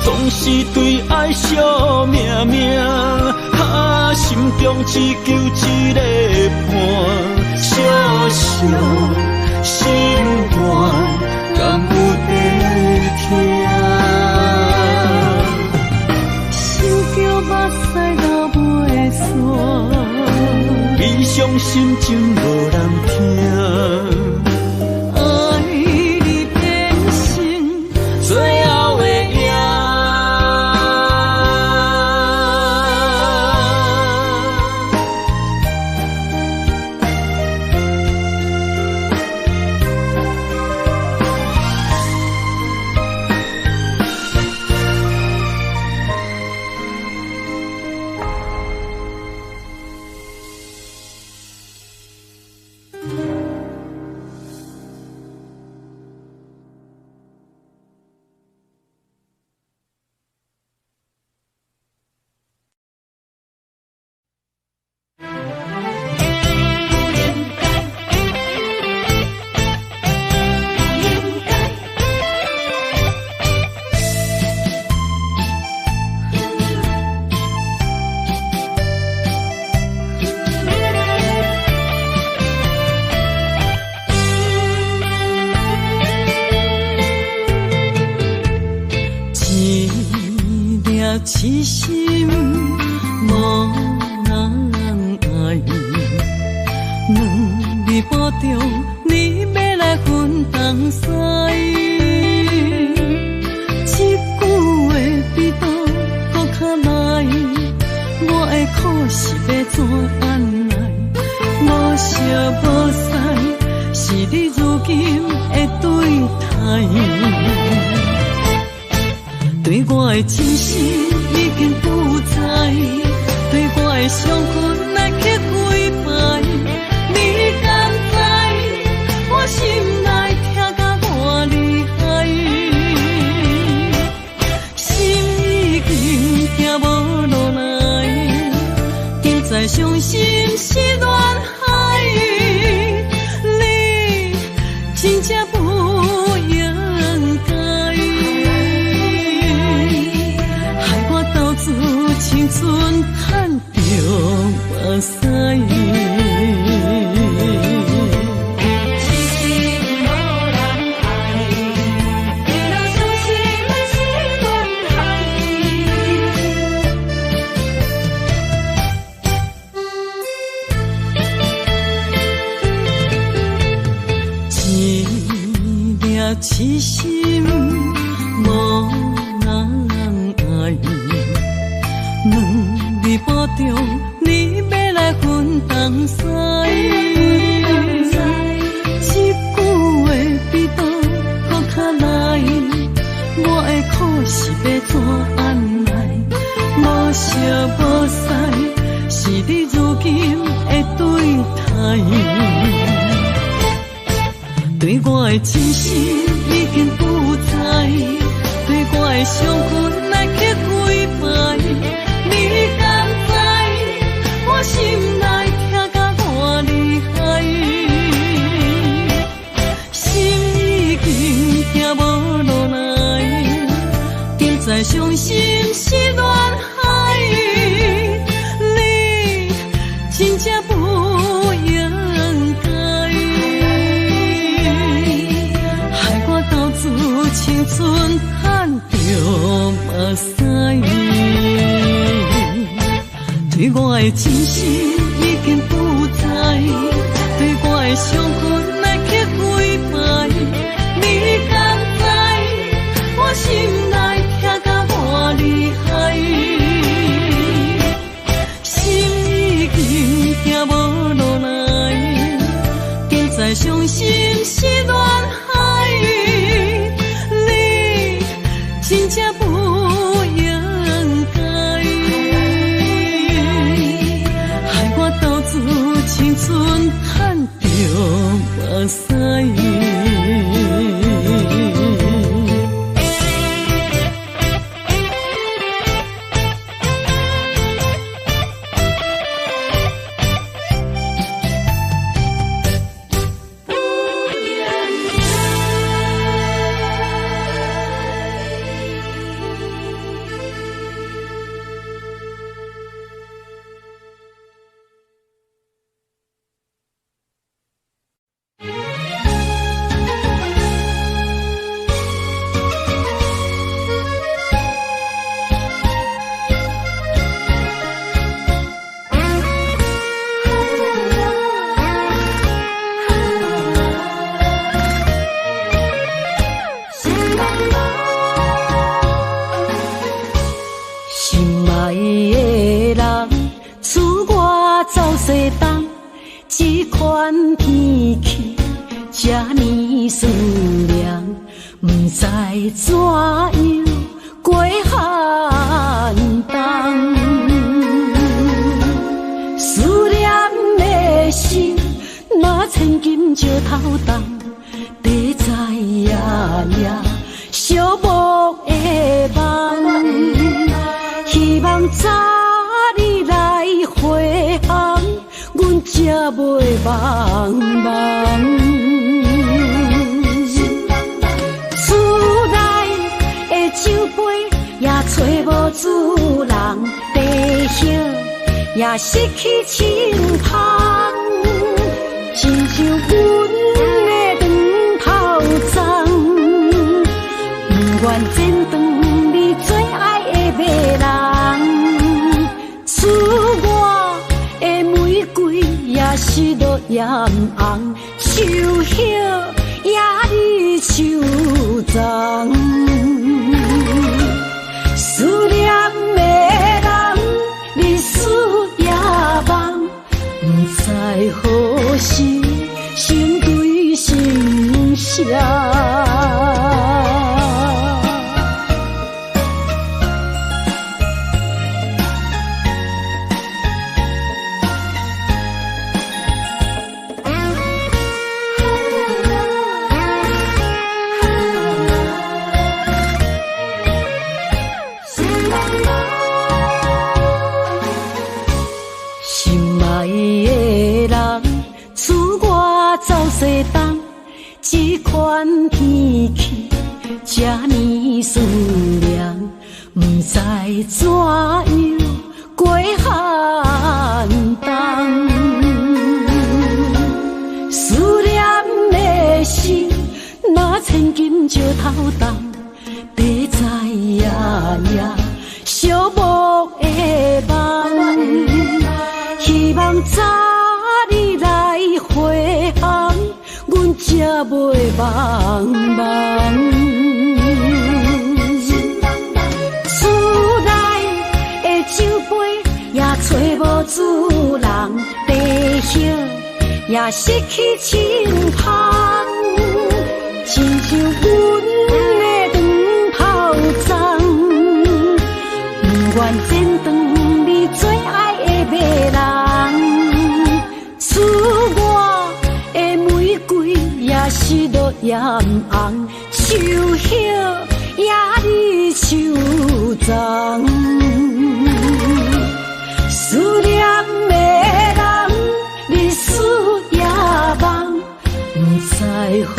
总是对爱惜命命，心中只求一个伴，小小心愿，敢有地听？想着目屎流袂煞，悲伤心情无人听。痴心无人爱，两日半中你要来分东西，一句话比刀搁较来，我的苦是要怎安来？无惜无使，是你如今的对待。对我的真心已经不在，对我的伤痕来去几摆，你敢知我心内痛甲多厉害？痴心无人爱，两日半中你要来分东西，一句话比刀搁较来，我的苦是要怎安来？无声无息，是你如今的对待。对我的真心已经不在，对我的伤痕来去几摆，你敢知我心内痛甲偌厉害？心已经行无路来，现在伤心是恋海，你真正不应该。青春叹着目屎，对我的真心已经不在，对我的伤痕来去几摆，你敢知我心内痛甲偌厉害？心已经行无路来，现在伤心是恋海。真正不应该，害我斗志青春叹着目屎。这款脾气，这呢善良，不知怎样过寒冬。思念的心，若千金石头重，地在夜夜寂寞的梦，希望早日来回航。阮才袂茫茫，厝内的酒杯也找无主人，地叶也失去清香，亲像阮的长头鬃，不愿剪断你最爱的马人，厝外的玫瑰也是落艳红，秋叶也离秋丛。思念的人，日思夜梦，不知何时成对心声。西东，这款脾气，这呢善良，不知怎样过寒冬。思念的心，若千金石头重，地在夜夜寂寞的梦，希望早日来回航。阮才才袂茫茫。厝内的酒杯也找无主人，地叶也失去清芳，亲像阮的长炮仗，不愿剪断你最爱的迷人。厝外的玫瑰也是落艳红，树叶也离树丛。思念的人，日思夜梦，不知何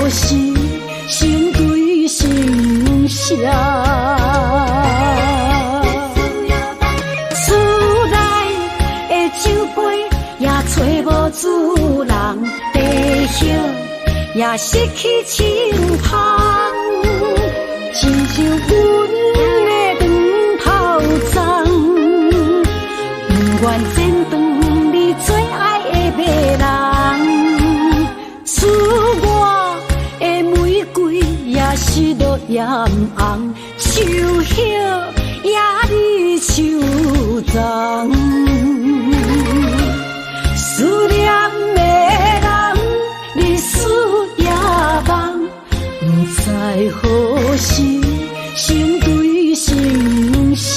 时成对成双。厝内的酒杯也找无主人，地叶也失去清芳，亲像阮的长炮仗，不愿剪断你最爱的迷人。厝外的玫瑰也是落艳红，树叶也离树丛。思念的人，日思夜梦，不知何时成对成双。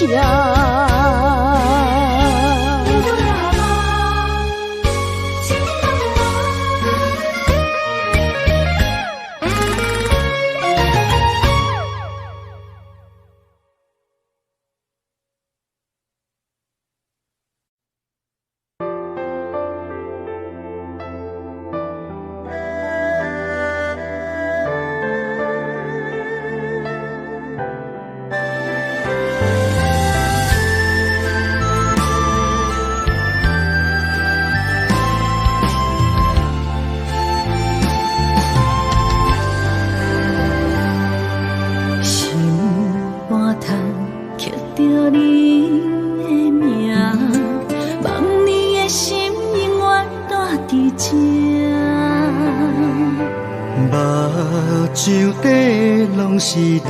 是你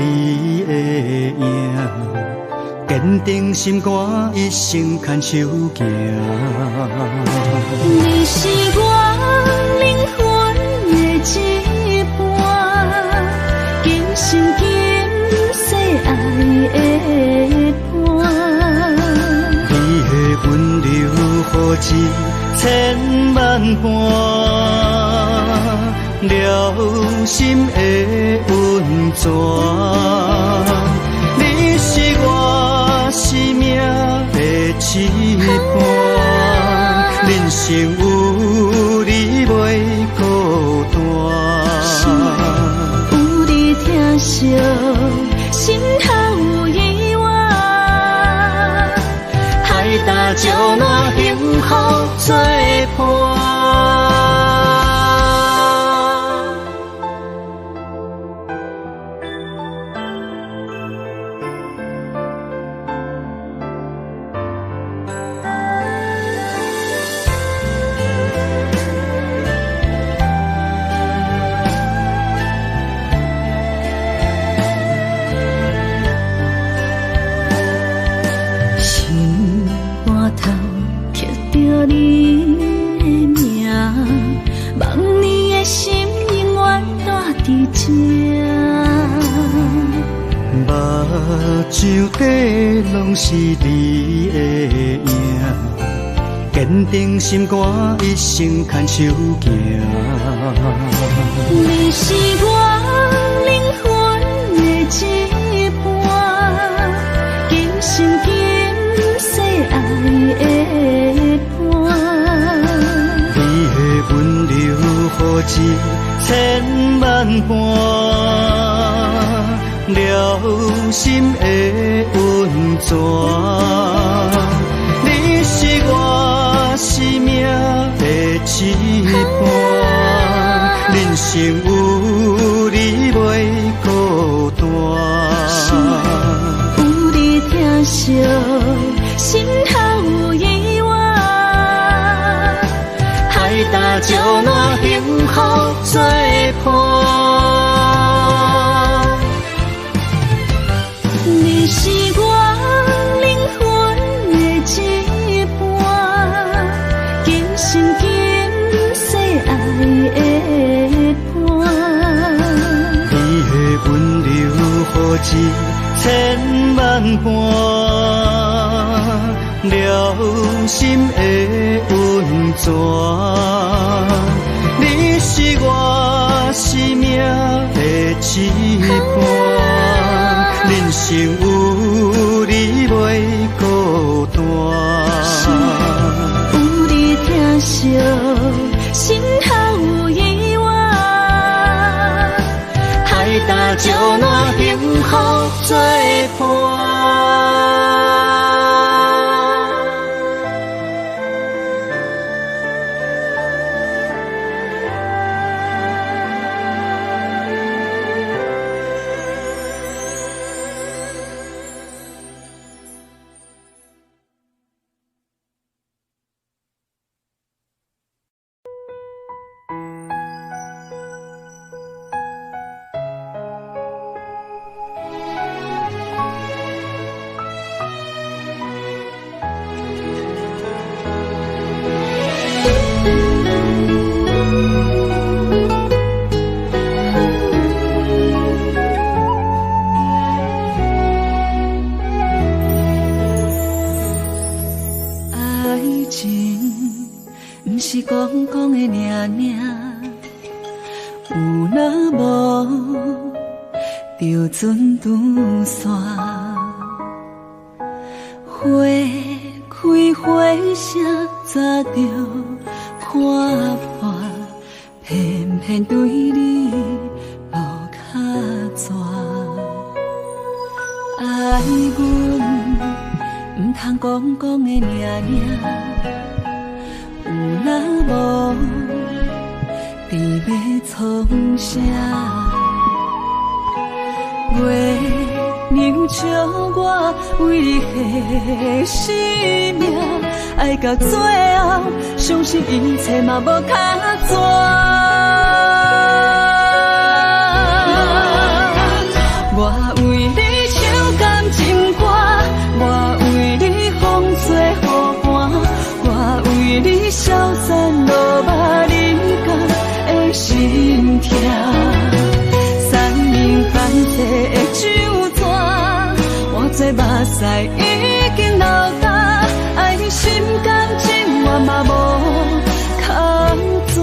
的影，坚定心肝，一生牵手行。你是我灵魂的一半，今生今世爱的伴。你的温柔好似千万般，了心的温泉。你是我生命的一半，人生有你袂孤单。有你疼惜，心头有意外，海大石烂，幸福作伴。手底拢是你的影，坚定心肝，一生牵手行。你是我灵魂的一半，今生今世爱的伴。你的温柔好似千万般。了心的温泉，你是我生命的一半，人生有你袂孤单。有你疼惜，心头有意外，海大石烂，幸福作伴。你是我灵魂的一半，今生今世爱的伴。你的温柔，予一千万般，了心的温泉。你是我生命的一半，人生有你袂孤单。有你疼惜，心头有意外，海大石烂，幸福作伴。是讲讲的尔尔，有若无就船拄线，花开花谢早就看破，偏偏对你落脚蛇，爱阮唔通讲讲的尔尔。有若无，伫要创啥？月亮笑我为你牺牲命，爱到最后，相信一切嘛无较绝。我为你唱感情歌，我为你风吹雨寒，我为你消散落马人间的心痛。三明泛世的酒泉，换做目屎已经流干，爱你心甘情愿嘛无空绝。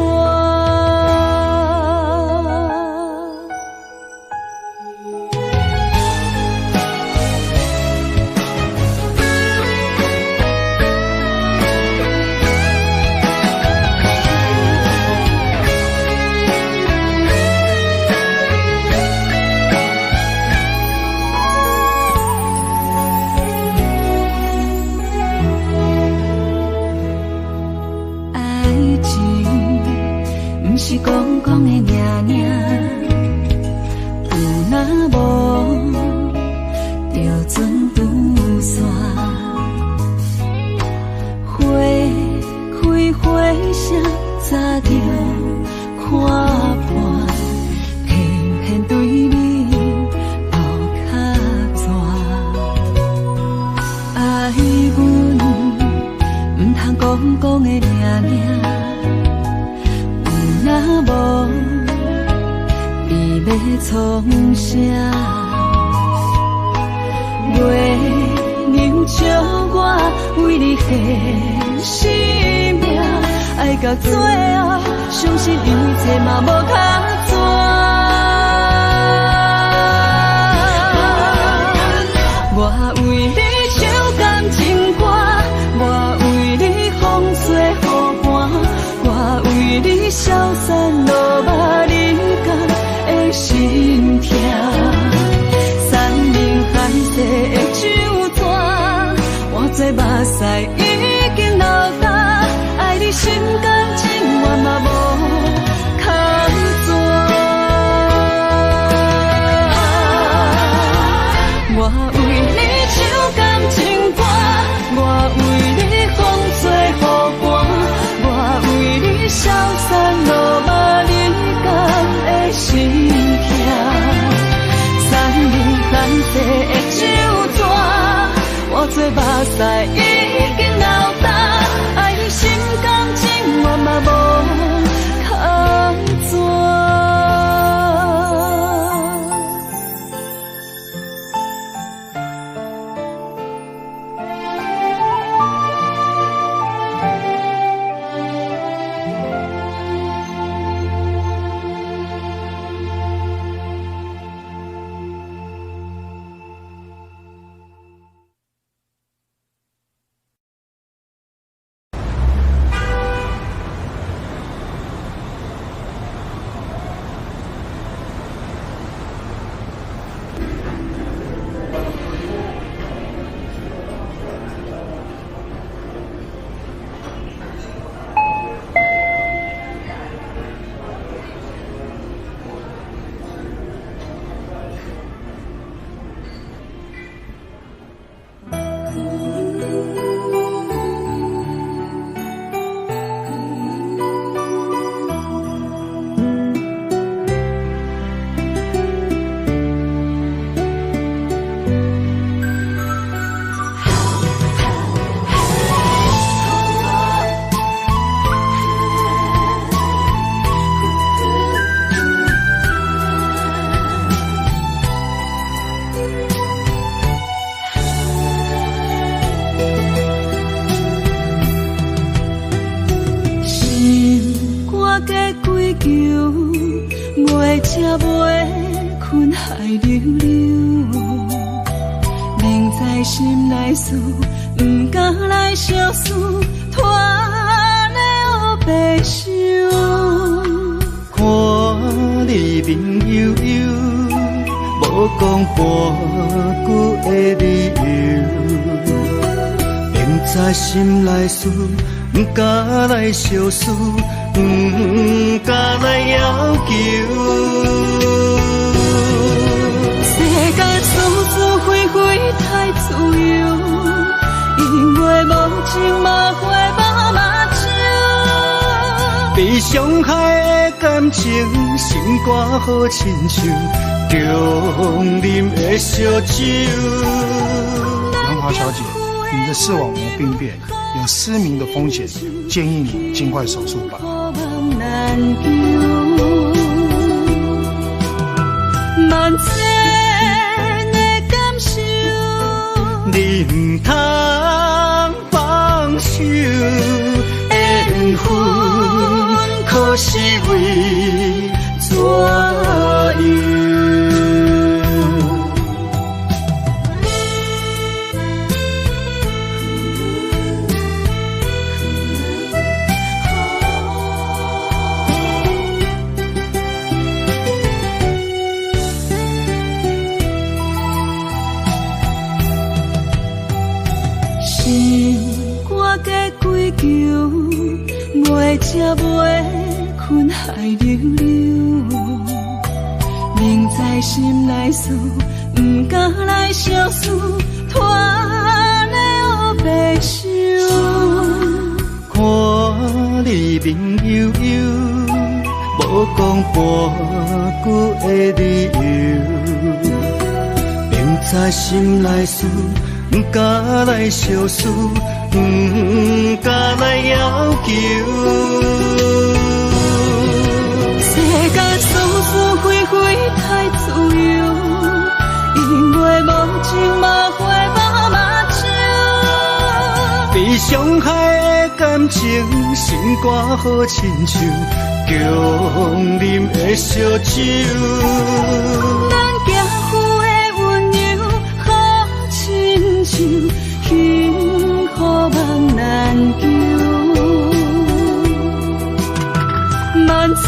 是讲讲的尔尔，有若无就船拄线，花开花谢早就看破，偏偏对你落脚蛇，爱阮唔通讲讲的尔尔。若无，你要创啥？月亮笑我为你牺牲命，爱到最后，相信一切嘛无较绝。我为你唱感情歌，我为你风吹雨寒，我为你消散落马人间的心痛。三明泛世的酒泉，换做目屎已经流干，爱你心甘情愿嘛无空绝。我为你唱感情歌，我为你风吹雨寒，我为你消散落马人间的世的手纸，换做目屎已经流干，爱心甘情愿嘛无空转。才袂困海流流，明知心内事，不敢来相思，拖了白首。看你面悠悠，无讲半句的理由，明知心内事，不敢来相思。不敢来要求，世间处处非非太自由，因为无情嘛会无目睭，被伤害的感情，心肝好亲像中啉的烧酒。杨华小姐，你的视网膜病变，有失明的风险，建议你尽快手术吧。难救，万千的感受，你不通放手，缘分可是为怎样？才袂困海流流，明知心内事，不敢来相思，拖了白首。看你面悠悠，无讲半句的理由，明知心内事，不敢来相思。不敢来要求，世间处处非非太自由，因为无情嘛会无目睭，被伤害的感情，心肝好亲像中啉的烧酒。咱行夫的温柔好亲像幸福梦难救，万千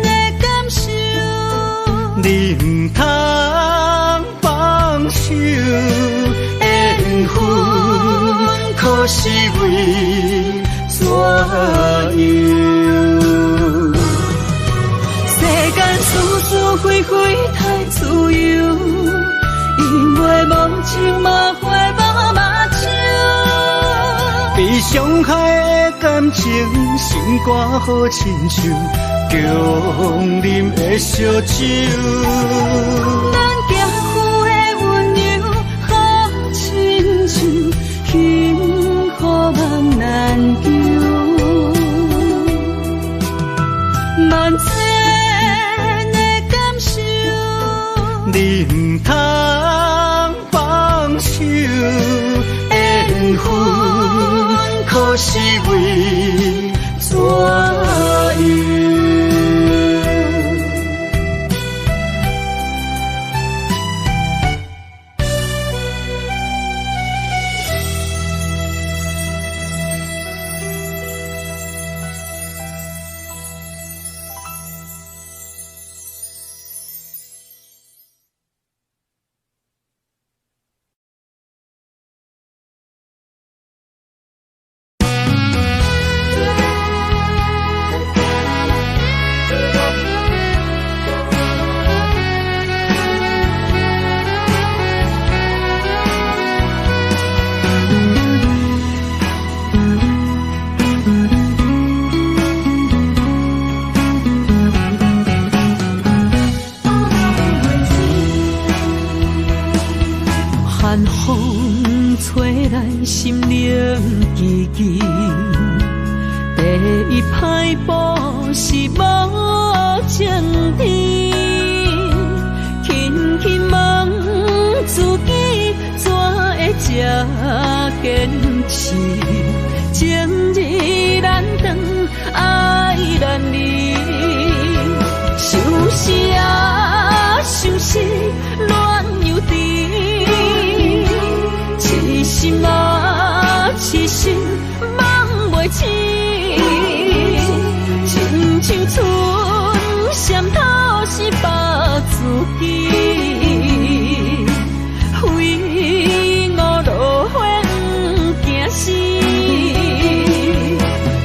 的感受，你不通放手，缘分可是为怎样？世间处处非非太自由，因为无情嘛会无目睭，被伤害的感情，心肝好亲像中啉的烧酒。咱行夫唔通放手，缘分可是为怎样？寒风吹咱心灵寂寂，第一摆步是无情天，轻轻问自己怎会这坚持？情义难断，爱难离，想死啊，想死，恋又甜。痴心啊，痴心梦袂醒，亲像春闪透是白自己，非我落花惊死。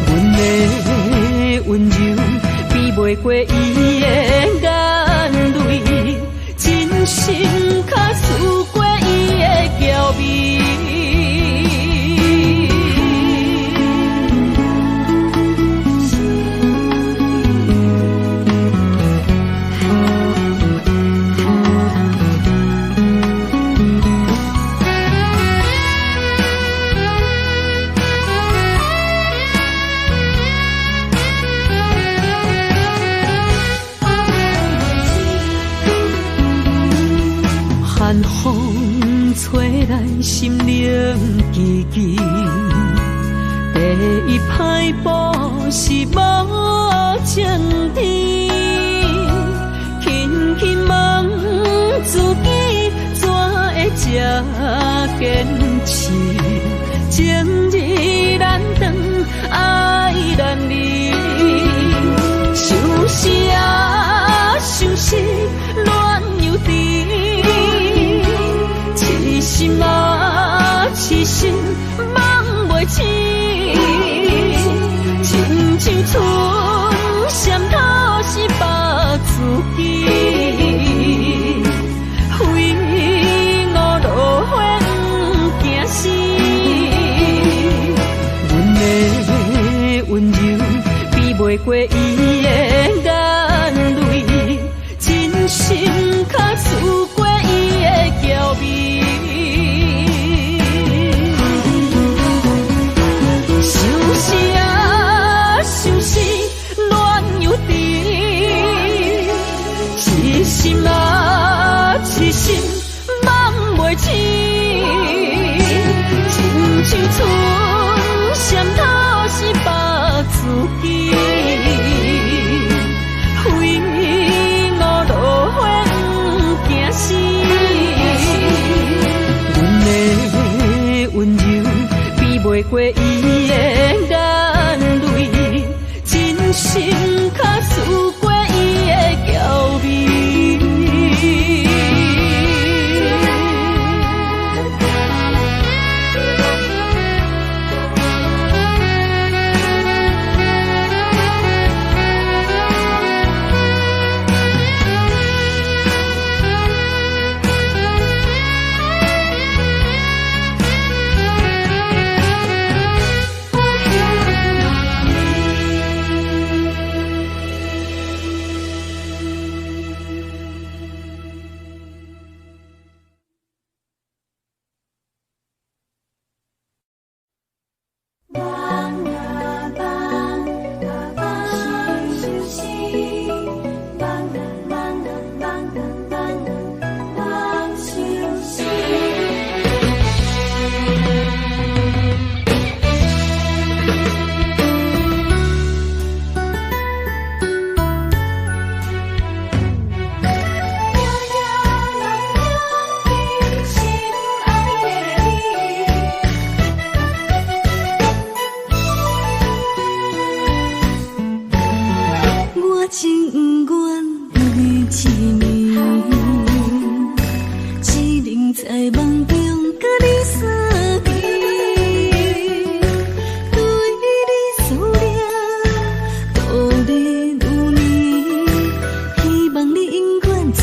阮的温柔比袂过伊的眼泪，真心较输过伊的娇媚。寒风吹咱心灵寂寂，第一摆步是无情天，轻轻问自己怎会这坚持？情义难断，爱难离，想死啊，想死，恋又甜。痴心啊，痴心梦袂醒，亲像春闪透是白自己，非我落花惊死。阮的温柔比袂过伊的眼泪，真心较输过伊的娇媚。想死啊，想死，恋又甜，痴心啊，痴心梦袂醒，亲像春闪透是白自己，非我落花惊死。阮的温柔比袂过伊的眼泪，真心较输过伊的娇媚。在梦中甲你相见，对你思念度日如年，希望你永远在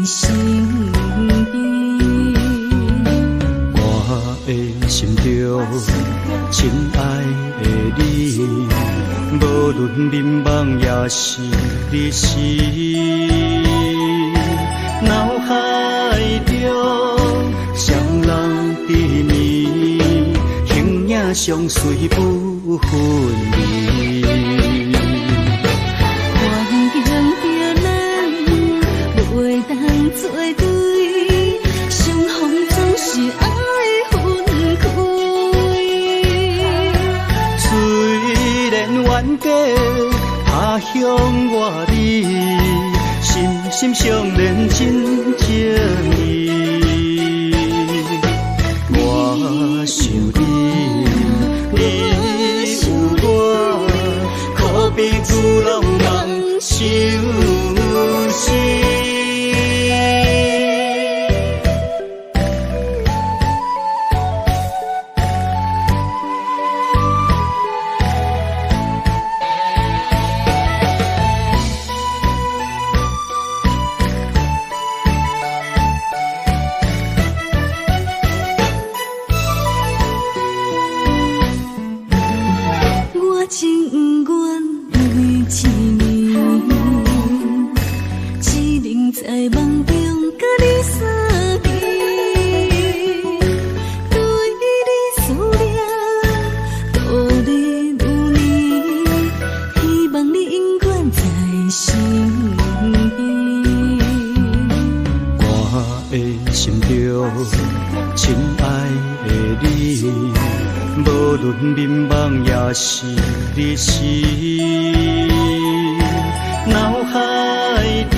身边。我的心中亲爱的你，无论眠梦也是日时，脑海中双人缠绵，形影相随不分离。我强着咱袂当做对，相逢总是爱分开。虽然冤家他乡外里，心心相连真情意。我想你，你有我，可比旧浪漫相思。情愿为一年，只能在梦中甲你相见，对你思念度日如年，希望你永远在身边。我的心中亲爱的你，无论眠梦也是日时，脑海中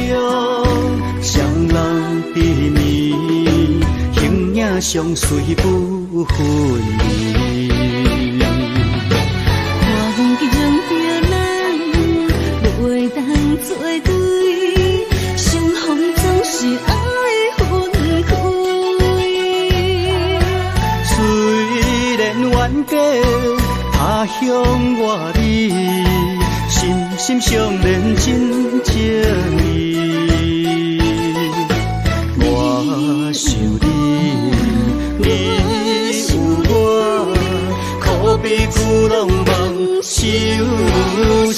双人缠绵，形影相随不分离。我强着咱袂当做对，相逢总是爱分开。虽然冤家他乡外里，心心相连真情意。我想你，你有我，可比旧浪漫相思。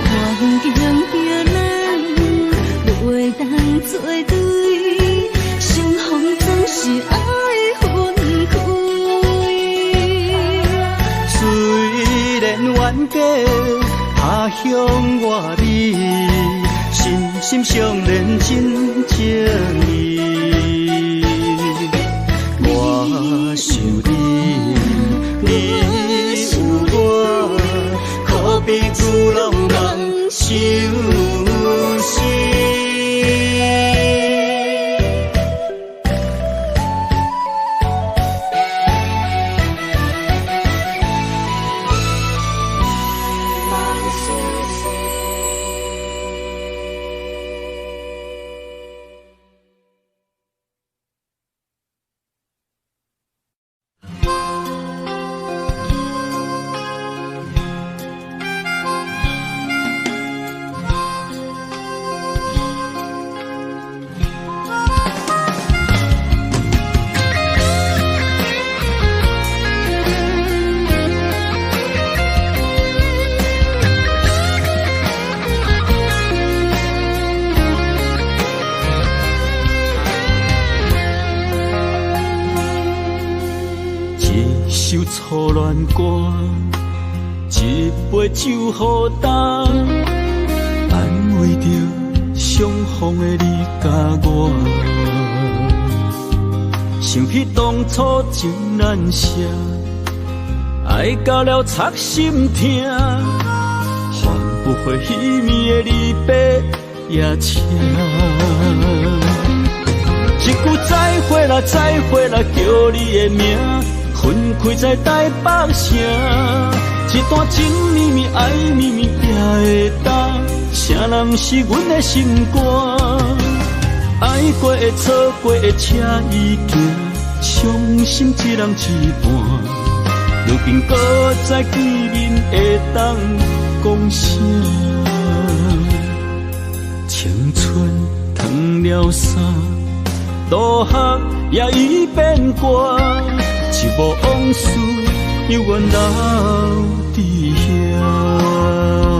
我强着咱袂当做对，相逢总是爱分开。虽然冤家他乡外里，心心相连真情意。我想你，你有我，可比旧浪漫相思。初恋歌，一杯酒予干，安慰着相逢的你甲我。想起当初情难舍，爱到了插心痛，换不回彼暝的离别夜车。一句再会啦，再会啦，叫你的名。分开在台北城，一段情绵绵爱绵绵也会当，谁人是阮的心肝？爱过的、错过的车已行，伤心一人一半。如今搁再见面，会当讲啥？青春褪了衫，落叶也已变歌，一幕往事犹原留伫遐。